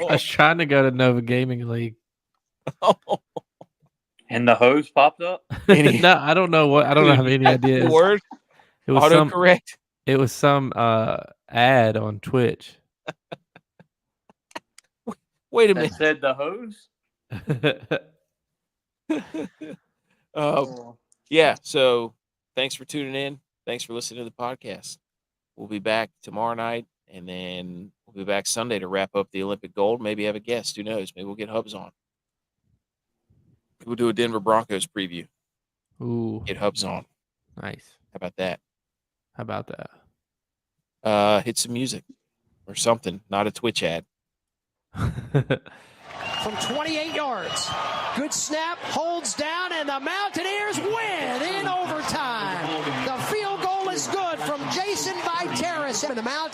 was trying to go to Nova Gaming League. And the hose popped up? No, I don't know what. I don't have any idea. Word? It was Autocorrect? It was some ad on Twitch. Wait a That minute. said the hose? Yeah, so thanks for tuning in. Thanks for listening to the podcast. We'll be back tomorrow night, and then we'll be back Sunday to wrap up the Olympic gold. Maybe have a guest. Who knows? Maybe we'll get Hubs on. We'll do a Denver Broncos preview. Ooh. Get Hubs on. Nice. How about that? How about that? Hit some music or something, not a Twitch ad. From 28 yards. Good snap, holds down, and the Mountaineers win in overtime. The field goal is good from Jason Viteris. And the Mountaineers